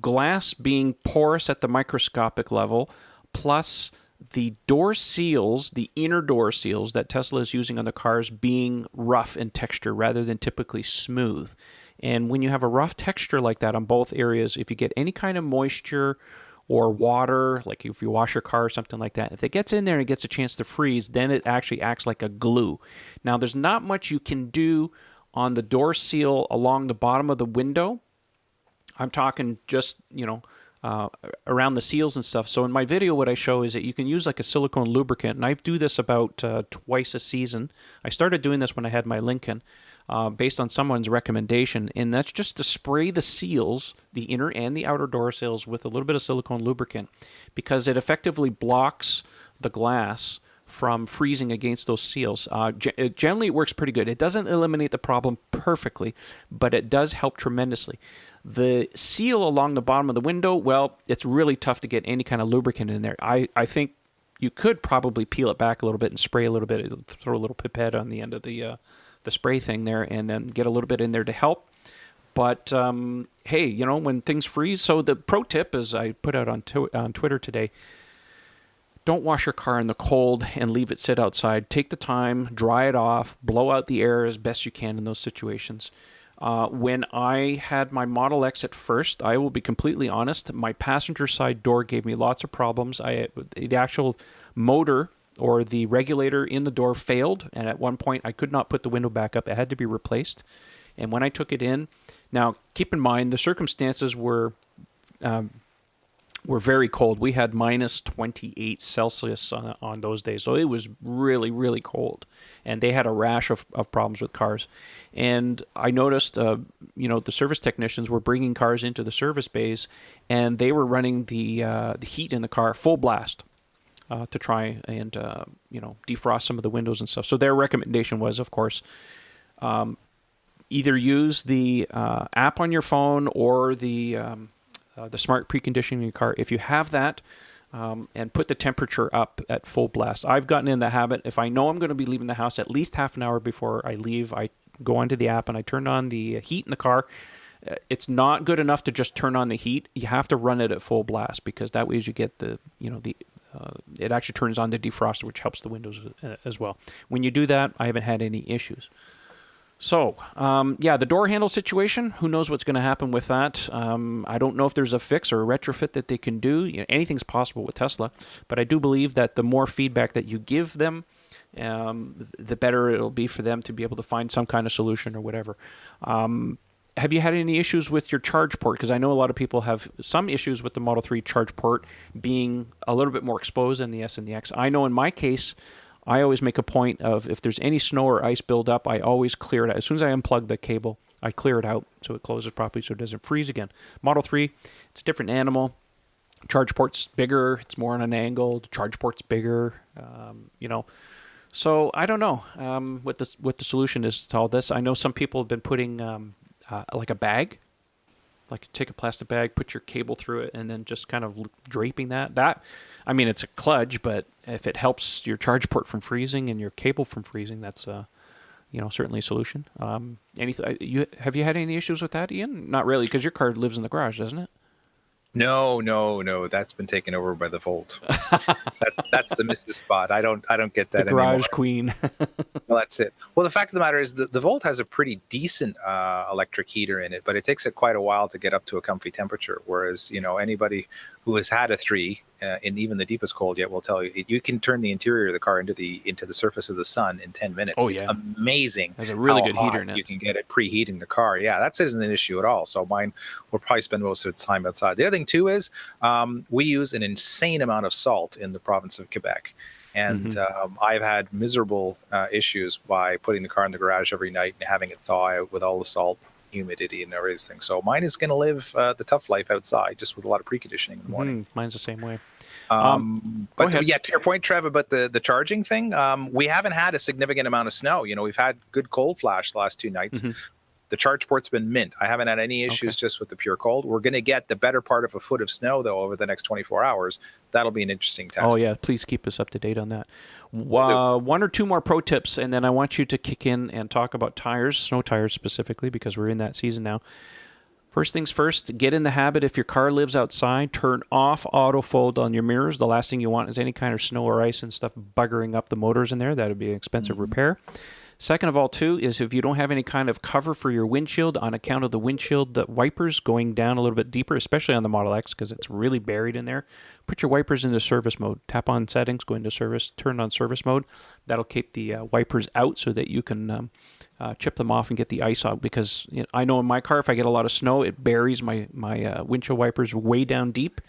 glass being porous at the microscopic level, plus the door seals, the inner door seals that Tesla is using on the cars, being rough in texture rather than typically smooth. And when you have a rough texture like that on both areas, if you get any kind of moisture or water, like if you wash your car or something like that, if it gets in there and it gets a chance to freeze, then it actually acts like a glue. Now, there's not much you can do on the door seal along the bottom of the window. I'm talking just, around the seals and stuff. So in my video, what I show is that you can use like a silicone lubricant, and I do this about twice a season. I started doing this when I had my Lincoln, based on someone's recommendation, and that's just to spray the seals, the inner and the outer door seals, with a little bit of silicone lubricant, because it effectively blocks the glass from freezing against those seals. Generally, it works pretty good. It doesn't eliminate the problem perfectly, but it does help tremendously. The seal along the bottom of the window, well, it's really tough to get any kind of lubricant in there. I think you could probably peel it back a little bit and spray a little bit, throw a little pipette on the end of the spray thing there, and then get a little bit in there to help. But hey, when things freeze, so the pro tip, as I put out on Twitter today, don't wash your car in the cold and leave it sit outside. Take the time, dry it off, blow out the air as best you can in those situations. When I had my Model X at first, I will be completely honest, my passenger side door gave me lots of problems. The actual motor or the regulator in the door failed, and at one point I could not put the window back up. It had to be replaced. And when I took it in, now keep in mind the circumstances were very cold. We had minus 28 Celsius on those days, so it was really, really cold. And they had a rash of problems with cars. And I noticed, the service technicians were bringing cars into the service bays, and they were running the heat in the car full blast to try and defrost some of the windows and stuff. So their recommendation was, of course, either use the app on your phone or the smart preconditioning in your car. If you have that, and put the temperature up at full blast. I've gotten in the habit, if I know I'm going to be leaving the house at least half an hour before I leave, I go onto the app and I turn on the heat in the car. It's not good enough to just turn on the heat. You have to run it at full blast, because that way you get it actually turns on the defroster, which helps the windows as well. When you do that, I haven't had any issues. So, the door handle situation, who knows what's going to happen with that. I don't know if there's a fix or a retrofit that they can do. Anything's possible with Tesla, but I do believe that the more feedback that you give them, the better it'll be for them to be able to find some kind of solution or whatever. Have you had any issues with your charge port? Because I know a lot of people have some issues with the Model 3 charge port being a little bit more exposed than the S and the X. I know in my case, I always make a point of, if there's any snow or ice buildup, I always clear it out. As soon as I unplug the cable, I clear it out so it closes properly so it doesn't freeze again. Model 3, it's a different animal. Charge port's bigger. It's more on an angle. The charge port's bigger. So I don't know what the solution is to all this. I know some people have been putting like a bag, like take a plastic bag, put your cable through it, and then just kind of draping that. I mean, it's a kludge, but if it helps your charge port from freezing and your cable from freezing, that's certainly a solution. Have you had any issues with that, Ian? Not really, because your car lives in the garage, doesn't it? No. That's been taken over by the Volt. That's the Mrs. Spot. I don't get that the garage anymore. queen. Well, that's it. Well, the fact of the matter is the Volt has a pretty decent electric heater in it, but it takes it quite a while to get up to a comfy temperature. Whereas, anybody who has had a 3 in even the deepest cold yet will tell you you can turn the interior of the car into the surface of the sun in 10 minutes. Oh, it's yeah. amazing. There's a really good how heater hot in it. you can get it preheating the car. Yeah, that isn't an issue at all. So mine will probably spend most of its time outside. The other thing too is we use an insane amount of salt in the province of Quebec. And I've had miserable issues by putting the car in the garage every night and having it thaw out with all the salt. humidity and everything. So mine is going to live the tough life outside, just with a lot of preconditioning in the morning. Mine's the same way. But to your point, Trev, about the charging thing, we haven't had a significant amount of snow. We've had good cold flash the last 2 nights. The charge port's been mint. I haven't had any issues just with the pure cold. We're going to get the better part of a foot of snow, though, over the next 24 hours. That'll be an interesting test. Oh, yeah. Please keep us up to date on that. One or two more pro tips, and then I want you to kick in and talk about tires, snow tires specifically, because we're in that season now. First things first, get in the habit, if your car lives outside, turn off auto fold on your mirrors. The last thing you want is any kind of snow or ice and stuff buggering up the motors in there. That would be an expensive repair. Second of all, too, is if you don't have any kind of cover for your windshield on account of the windshield wipers going down a little bit deeper, especially on the Model X because it's really buried in there, put your wipers into service mode. Tap on settings, go into service, turn on service mode. That'll keep the wipers out so that you can chip them off and get the ice out, because I know in my car, if I get a lot of snow, it buries my windshield wipers way down deep,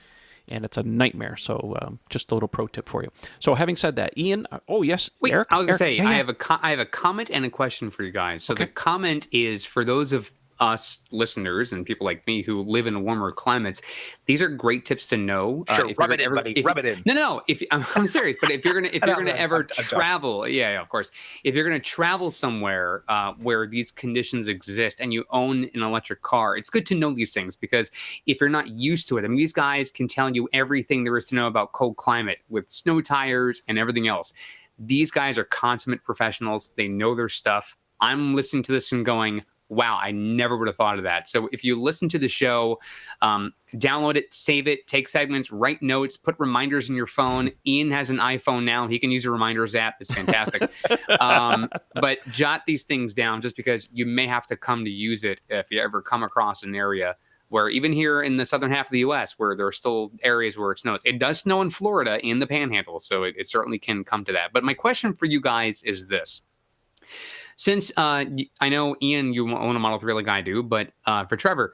and it's a nightmare. So just a little pro tip for you. So having said that, Ian, yes, wait, Eric? I was going to say, yeah. I have a comment and a question for you guys. So Okay. the comment is for those of us listeners and people like me who live in warmer climates, these are great tips to know. Sure, rub it in, buddy. Rub it in. No. I'm serious. But if you're gonna ever travel, yeah, of course. If you're gonna travel somewhere where these conditions exist and you own an electric car, it's good to know these things, because if you're not used to it, I mean, these guys can tell you everything there is to know about cold climate with snow tires and everything else. These guys are consummate professionals. They know their stuff. I'm listening to this and going, wow, I never would have thought of that. So if you listen to the show, download it, save it, take segments, write notes, put reminders in your phone. Ian has an iPhone now. He can use a reminders app. It's fantastic. But jot these things down, just because you may have to come to use it if you ever come across an area where, even here in the southern half of the U.S., where there are still areas where it snows. It does snow in Florida in the Panhandle, so it certainly can come to that. But my question for you guys is this. Since I know, Ian, you own a Model 3 like I do, but for Trevor,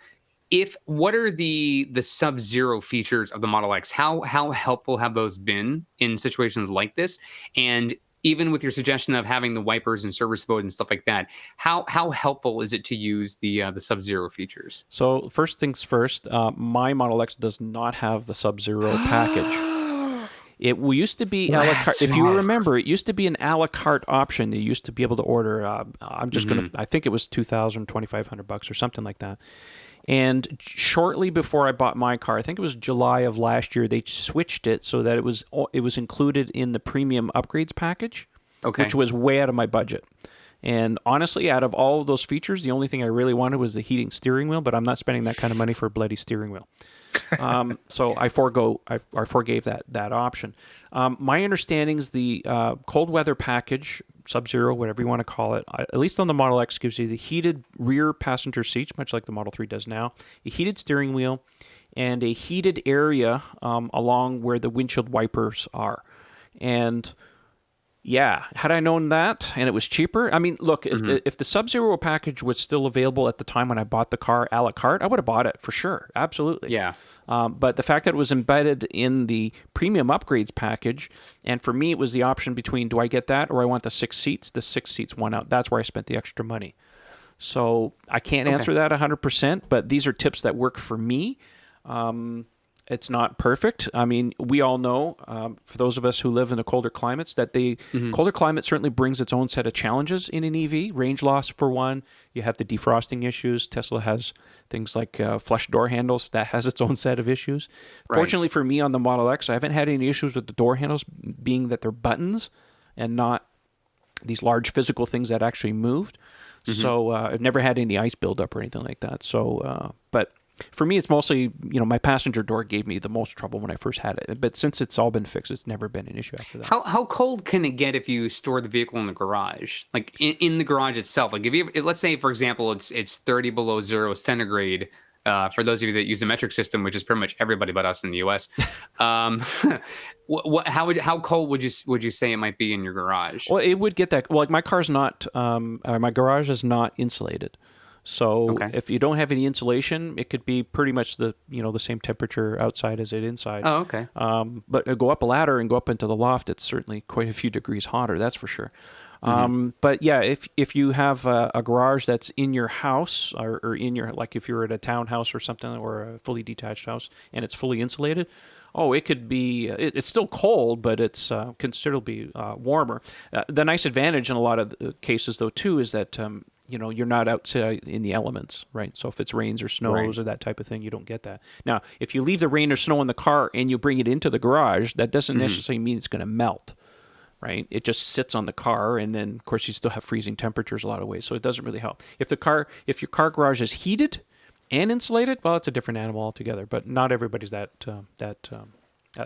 what are the Sub-Zero features of the Model X? How helpful have those been in situations like this? And even with your suggestion of having the wipers and service mode and stuff like that, how helpful is it to use the Sub-Zero features? So first things first, my Model X does not have the Sub-Zero package. It used to be a la carte. If you remember, it used to be an a la carte option. You used to be able to order. I'm just going to. I think it was $2,000, $2,500 or something like that. And shortly before I bought my car, I think it was July of last year, they switched it so that it was included in the premium upgrades package, which was way out of my budget. And honestly, out of all of those features, the only thing I really wanted was the heating steering wheel, but I'm not spending that kind of money for a bloody steering wheel. So I forgave that option. My understanding is the cold weather package, Sub-Zero, whatever you want to call it, at least on the Model X, gives you the heated rear passenger seats, much like the Model 3 does now, a heated steering wheel, and a heated area along where the windshield wipers are. And yeah, had I known that and it was cheaper, I mean, look, if the Sub-Zero package was still available at the time when I bought the car a la carte, I would have bought it for sure. Absolutely. Yeah. But the fact that it was embedded in the premium upgrades package, and for me, it was the option between, do I get that or I want the 6 seats? The 6 seats won out. That's where I spent the extra money. So I can't answer that 100%, but these are tips that work for me. It's not perfect. I mean, we all know, for those of us who live in the colder climates, that colder climate certainly brings its own set of challenges in an EV. Range loss, for one. You have the defrosting issues. Tesla has things like flush door handles. That has its own set of issues. Right. Fortunately for me on the Model X, I haven't had any issues with the door handles, being that they're buttons and not these large physical things that actually moved. So I've never had any ice buildup or anything like that. So, but for me, it's mostly, my passenger door gave me the most trouble when I first had it. But since it's all been fixed, it's never been an issue after that. How cold can it get if you store the vehicle in the garage? Like in the garage itself? Like let's say, for example, it's 30 below 0 centigrade. For those of you that use the metric system, which is pretty much everybody but us in the U.S., how cold would you say it might be in your garage? Well, it would get that. Well, like my car's not. My garage is not insulated. So if you don't have any insulation, it could be pretty much the same temperature outside as it inside. Oh, okay. But go up a ladder and go up into the loft, it's certainly quite a few degrees hotter. That's for sure. But yeah, if you have a garage that's in your house or in your, like if you're at a townhouse or something, or a fully detached house and it's fully insulated, oh, it could be, it's still cold, but it's considerably warmer. The nice advantage in a lot of cases, though, too, is that you're not outside in the elements, right? So if it's rains or snows or that type of thing, you don't get that. Now, if you leave the rain or snow in the car and you bring it into the garage, that doesn't necessarily mean it's going to melt, right? It just sits on the car, and then, of course, you still have freezing temperatures a lot of ways, so it doesn't really help. If your car garage is heated and insulated, well, it's a different animal altogether. But not everybody's that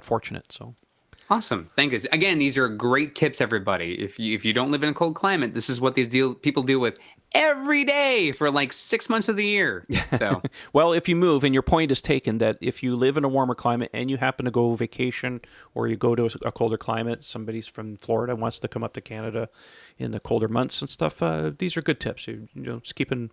fortunate. So. Awesome. Thank you. Again, these are great tips, everybody. If you don't live in a cold climate, this is what these people deal with every day for like 6 months of the year. So, well, if you move, and your point is taken, that if you live in a warmer climate and you happen to go vacation or you go to a colder climate, somebody's from Florida wants to come up to Canada in the colder months and stuff, these are good tips. Just keep them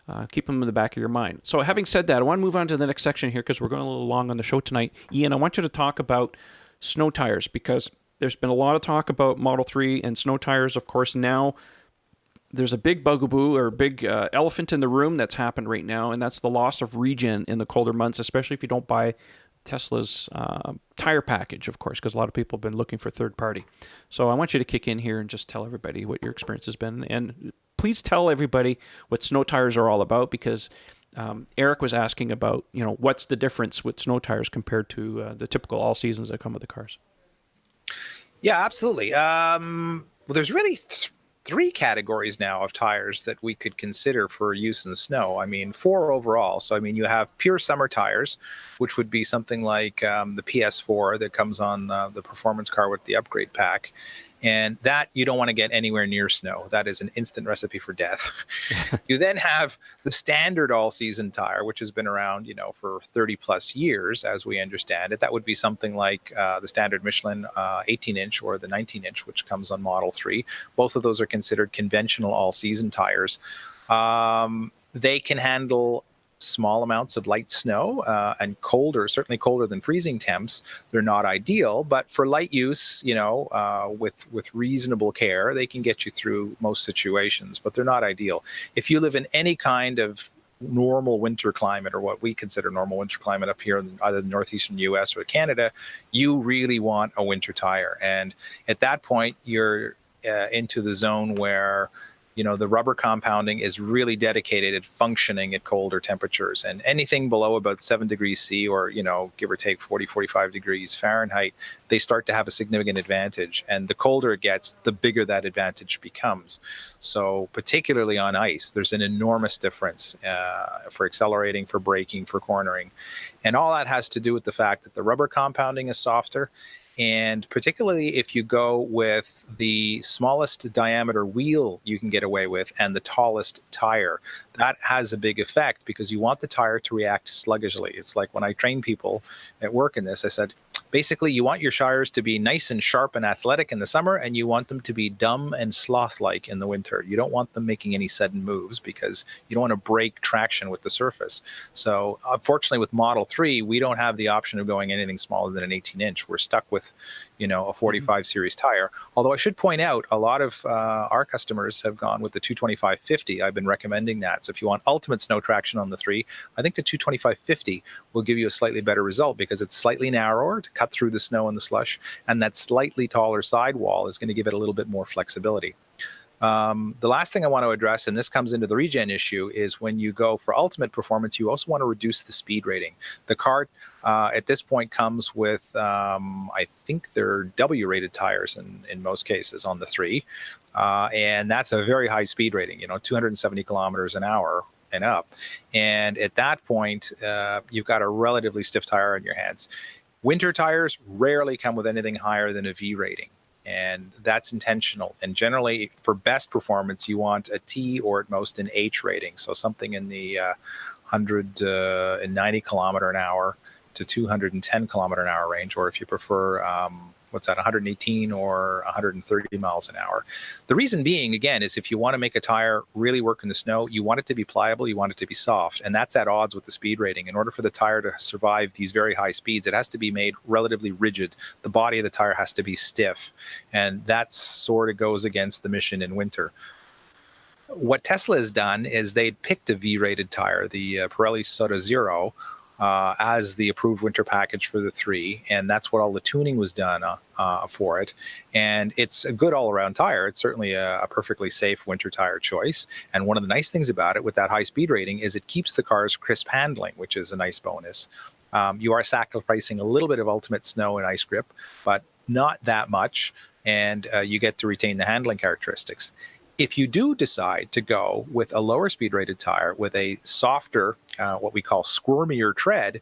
in the back of your mind. So having said that, I want to move on to the next section here because we're going a little long on the show tonight. Ian, I want you to talk about snow tires, because there's been a lot of talk about Model 3 and snow tires. Of course, now there's a big bugaboo or big elephant in the room that's happened right now, and that's the loss of regen in the colder months, especially if you don't buy Tesla's tire package, of course, because a lot of people have been looking for third party. So I want you to kick in here and just tell everybody what your experience has been. And please tell everybody what snow tires are all about, because Eric was asking about, what's the difference with snow tires compared to the typical all seasons that come with the cars. Yeah, absolutely. Well, there's really three categories now of tires that we could consider for use in snow. I mean, 4 overall. So, I mean, you have pure summer tires, which would be something like the PS4 that comes on the performance car with the upgrade pack. And that you don't want to get anywhere near snow. That is an instant recipe for death. You then have the standard all-season tire, which has been around, for 30 plus years, as we understand it. That would be something like the standard Michelin 18-inch or the 19-inch, which comes on Model 3. Both of those are considered conventional all-season tires. They can handle small amounts of light snow and colder, certainly colder than freezing temps. They're not ideal, but for light use, with reasonable care, they can get you through most situations, but they're not ideal. If you live in any kind of normal winter climate, or what we consider normal winter climate up here in either the northeastern US or Canada, you really want a winter tire. And at that point, you're into the zone where the rubber compounding is really dedicated at functioning at colder temperatures, and anything below about 7 degrees C or, give or take 40, 45 degrees Fahrenheit, they start to have a significant advantage. And the colder it gets, the bigger that advantage becomes. So particularly on ice, there's an enormous difference for accelerating, for braking, for cornering. And all that has to do with the fact that the rubber compounding is softer. And particularly if you go with the smallest diameter wheel you can get away with and the tallest tire, that has a big effect, because you want the tire to react sluggishly. It's like when I train people at work in this, I said, basically, you want your tires to be nice and sharp and athletic in the summer, and you want them to be dumb and sloth-like in the winter. You don't want them making any sudden moves, because you don't want to break traction with the surface. So unfortunately, with Model 3, we don't have the option of going anything smaller than an 18-inch. We're stuck with, a 45 series tire. Although I should point out, a lot of our customers have gone with the 225/50. I've been recommending that. So if you want ultimate snow traction on the 3, I think the 225/50 will give you a slightly better result, because it's slightly narrower to cut through the snow and the slush, and that slightly taller sidewall is going to give it a little bit more flexibility. The last thing I want to address, and this comes into the regen issue, is when you go for ultimate performance, you also want to reduce the speed rating. The car at this point comes with, I think they're W-rated tires in most cases on the 3, and that's a very high speed rating, 270 kilometers an hour and up. And at that point, you've got a relatively stiff tire on your hands. Winter tires rarely come with anything higher than a V rating, and that's intentional. And generally, for best performance, you want a T or at most an H rating, so something in the 190 kilometer an hour to 210 kilometer an hour range, or if you prefer what's that, 118 or 130 miles an hour. The reason being, again, is if you want to make a tire really work in the snow, you want it to be pliable, you want it to be soft, and that's at odds with the speed rating. In order for the tire to survive these very high speeds, it has to be made relatively rigid. The body of the tire has to be stiff, and that sort of goes against the mission in winter. What Tesla has done is they picked a V-rated tire, the Pirelli Soda Zero, as the approved winter package for the 3, and that's what all the tuning was done for it. And it's a good all-around tire. It's certainly a perfectly safe winter tire choice. And one of the nice things about it with that high speed rating is it keeps the car's crisp handling, which is a nice bonus. You are sacrificing a little bit of ultimate snow and ice grip, but not that much, and you get to retain the handling characteristics. If you do decide to go with a lower speed rated tire with a softer, what we call squirmier tread,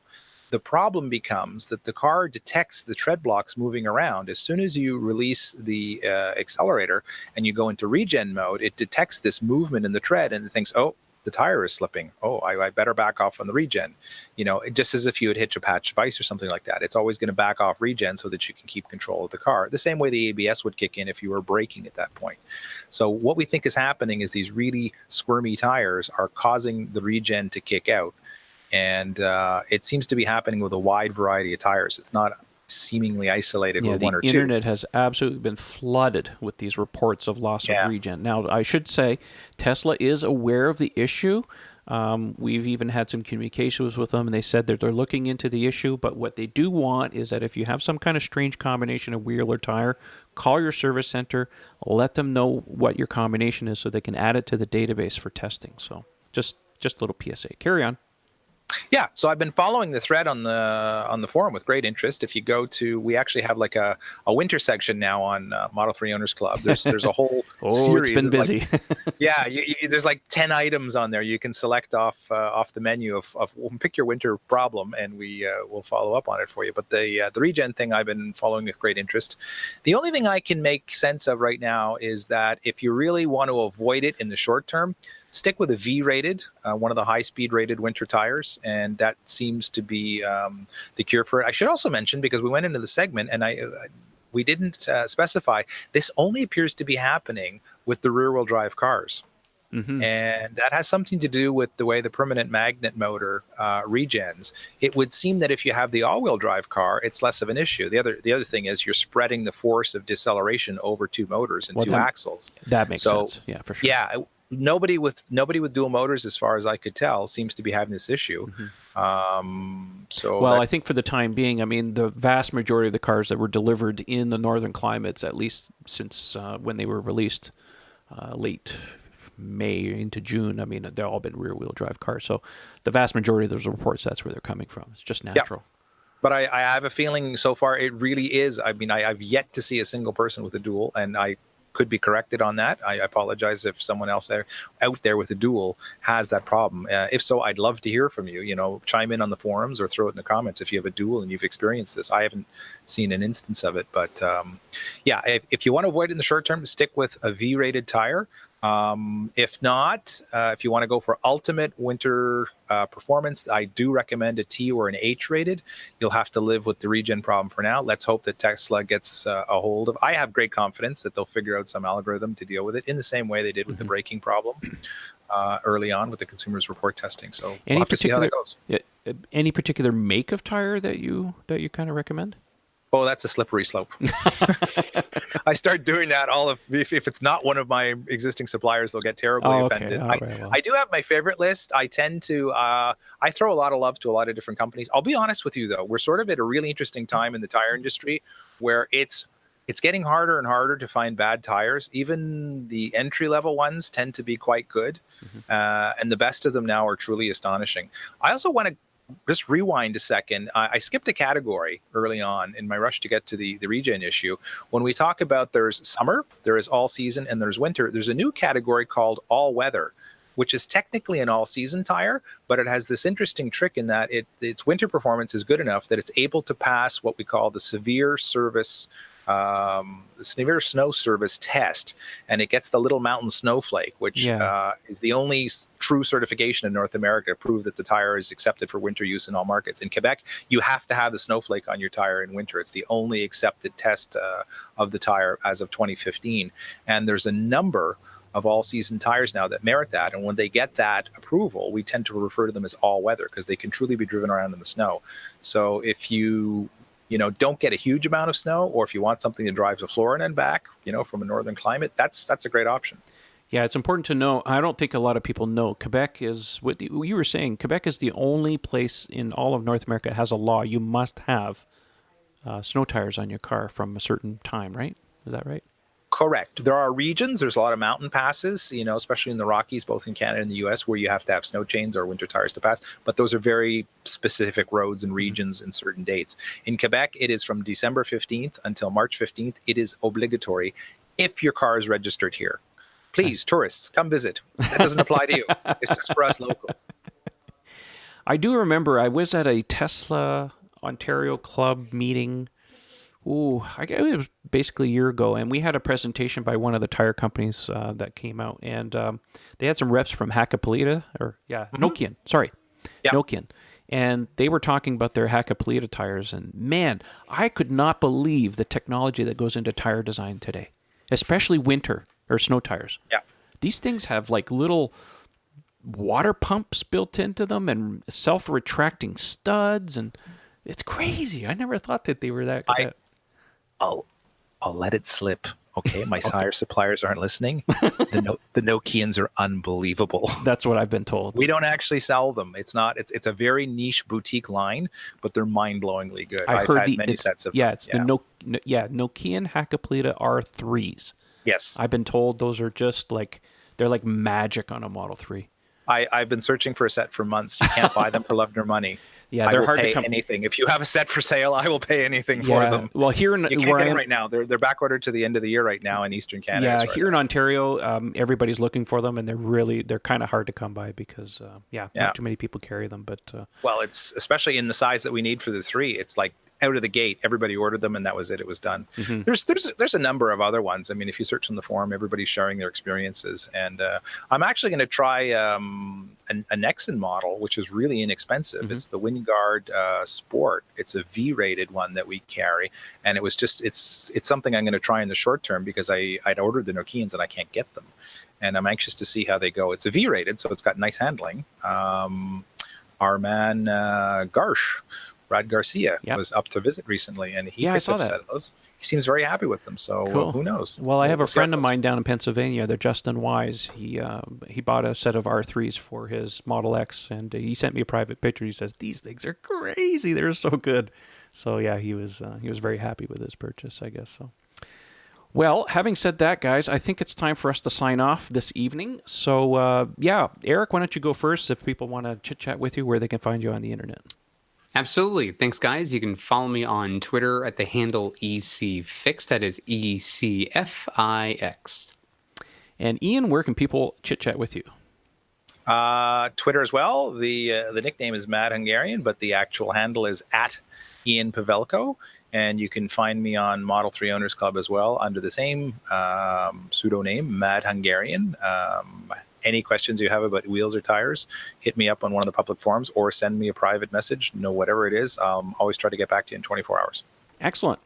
the problem becomes that the car detects the tread blocks moving around. As soon as you release the accelerator and you go into regen mode, it detects this movement in the tread and it thinks, oh, the tire is slipping. Oh, I better back off on the regen. Just as if you would hitch a patch of ice or something like that. It's always going to back off regen so that you can keep control of the car. The same way the ABS would kick in if you were braking at that point. So what we think is happening is these really squirmy tires are causing the regen to kick out. And it seems to be happening with a wide variety of tires. It's not seemingly isolated with one or two. The internet has absolutely been flooded with these reports of loss of regen. Now, I should say Tesla is aware of the issue. We've even had some communications with them, and they said that they're looking into the issue. But what they do want is that if you have some kind of strange combination of wheel or tire, call your service center, let them know what your combination is so they can add it to the database for testing. So just a little PSA. Carry on. Yeah, so I've been following the thread on the forum with great interest. If you go to, we actually have like a winter section now on Model 3 Owners Club. There's a whole series. It's been busy. There's like 10 items on there. You can select off the menu of pick your winter problem, and we will follow up on it for you. But the regen thing I've been following with great interest. The only thing I can make sense of right now is that if you really want to avoid it in the short term, stick with a V-rated, one of the high-speed rated winter tires, and that seems to be the cure for it. I should also mention, because we went into the segment and we didn't specify, this only appears to be happening with the rear-wheel drive cars. Mm-hmm. And that has something to do with the way the permanent magnet motor regens. It would seem that if you have the all-wheel drive car, it's less of an issue. The other thing is you're spreading the force of deceleration over two motors and two axles. That makes sense. Yeah, for sure. Yeah. Nobody with dual motors, as far as I could tell, seems to be having this issue. Mm-hmm. I think for the time being, I mean, the vast majority of the cars that were delivered in the northern climates, at least since when they were released late May into June, I mean, they've all been rear-wheel drive cars. So the vast majority of those reports, that's where they're coming from. It's just natural. Yeah. But I have a feeling so far it really is. I mean, I've yet to see a single person with a dual, and I could be corrected on that. I apologize if someone else out there with a dual has that problem. If so, I'd love to hear from you. Chime in on the forums or throw it in the comments if you have a dual and you've experienced this. I haven't seen an instance of it, but if you want to avoid it in the short term, stick with a V-rated tire. If not, if you want to go for ultimate winter performance, I do recommend a T or an H rated. You'll have to live with the regen problem for now. Let's hope that Tesla gets a hold of. I have great confidence that they'll figure out some algorithm to deal with it in the same way they did with the braking problem early on with the consumers report testing. So we'll have to see how that goes. Any particular make of tire that you kind of recommend? Oh, that's a slippery slope. I start doing that if it's not one of my existing suppliers, they'll get terribly offended. I do have my favorite list. I tend to, I throw a lot of love to a lot of different companies. I'll be honest with you though, we're sort of at a really interesting time in the tire industry where it's getting harder and harder to find bad tires. Even the entry level ones tend to be quite good. Mm-hmm. And the best of them now are truly astonishing. I also want to just rewind a second. I skipped a category early on in my rush to get to the regen issue. When we talk about there's summer, there is all season, and there's winter, there's a new category called all weather, which is technically an all season tire, but it has this interesting trick in that its winter performance is good enough that it's able to pass what we call the severe service severe snow service test, and it gets the little mountain snowflake, which is the only true certification in North America to prove that the tire is accepted for winter use in all markets. In Quebec, you have to have the snowflake on your tire in winter. It's the only accepted test of the tire as of 2015. And there's a number of all-season tires now that merit that. And when they get that approval, we tend to refer to them as all-weather because they can truly be driven around in the snow. So if you don't get a huge amount of snow, or if you want something that drives to Florida and back, from a northern climate, that's a great option. Yeah, it's important to know. I don't think a lot of people know. Quebec is, what you were saying, Quebec is the only place in all of North America that has a law. You must have snow tires on your car from a certain time, right? Is that right? Correct. There are regions, there's a lot of mountain passes, especially in the Rockies, both in Canada and the US, where you have to have snow chains or winter tires to pass. But those are very specific roads and regions and certain dates. In Quebec, it is from December 15th until March 15th. It is obligatory if your car is registered here. Please, tourists, come visit. That doesn't apply to you. It's just for us locals. I do remember I was at a Tesla Ontario Club meeting. It was basically a year ago, and we had a presentation by one of the tire companies that came out, and they had some reps from Nokian, Nokian, and they were talking about their Hakkapeliitta tires, and man, I could not believe the technology that goes into tire design today, especially winter or snow tires. Yeah, these things have like little water pumps built into them and self-retracting studs, and it's crazy. I never thought that they were that good. I'll let it slip. Okay, my tire suppliers aren't listening. The Nokians are unbelievable. That's what I've been told. We don't actually sell them. It's a very niche boutique line, but they're mind-blowingly good. I've had many sets of them. The Nokian Hakkapeliitta R3s. Yes. I've been told those are just like, they're like magic on a Model 3. I've been searching for a set for months. You can't buy them for love nor money. Yeah, they're hard to come. Anything. If you have a set for sale, I will pay anything for them. Well, here in you can't get them right now. They're back ordered to the end of the year right now in Eastern Canada. Yeah, here in Ontario, everybody's looking for them, and they're kind of hard to come by because not too many people carry them. But well, it's especially in the size that we need for the 3. It's like out of the gate, everybody ordered them, and that was it. It was done. Mm-hmm. There's a number of other ones. I mean, if you search on the forum, everybody's sharing their experiences, and I'm actually going to try a Nexen model, which is really inexpensive. Mm-hmm. It's the Wingard Sport. It's a V-rated one that we carry, and it was just it's something I'm going to try in the short term because I'd ordered the Nokians and I can't get them, and I'm anxious to see how they go. It's a V-rated, so it's got nice handling. Our man Brad Garcia was up to visit recently, and he picked up a set of those. He seems very happy with them, so cool. Who knows? Well, I have a friend of mine down in Pennsylvania, they're Justin Wise. He bought a set of R3s for his Model X, and he sent me a private picture. He says, these things are crazy. They're so good. So, yeah, he was very happy with his purchase, I guess. So, well, having said that, guys, I think it's time for us to sign off this evening. So, Eric, why don't you go first if people want to chit-chat with you, where they can find you on the internet. Absolutely. Thanks, guys. You can follow me on Twitter at the handle ECFix. That is ECFIX. And Ian, where can people chit-chat with you? Twitter as well. The nickname is Mad Hungarian, but the actual handle is at Ian Pavelko. And you can find me on Model 3 Owners Club as well under the same pseudonym, Mad Hungarian. Any questions you have about wheels or tires, hit me up on one of the public forums or send me a private message. Whatever it is, always try to get back to you in 24 hours. Excellent.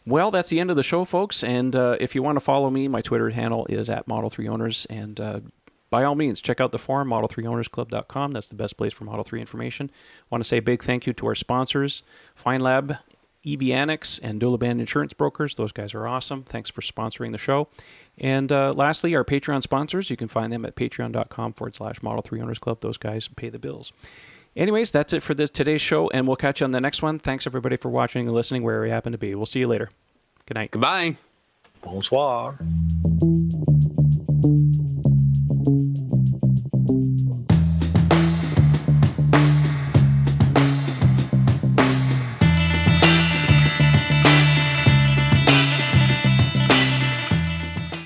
Well, that's the end of the show, folks. And if you want to follow me, my Twitter handle is at Model3Owners. And by all means, check out the forum, Model3ownersclub.com. That's the best place for Model 3 information. I want to say a big thank you to our sponsors, FineLab, Evianics, and Duliban Insurance Brokers. Those guys are awesome. Thanks for sponsoring the show. And lastly, our Patreon sponsors. You can find them at patreon.com/Model3Owners Club. Those guys pay the bills. Anyways, that's it for today's show, and we'll catch you on the next one. Thanks, everybody, for watching and listening wherever you happen to be. We'll see you later. Good night. Goodbye. Bonsoir.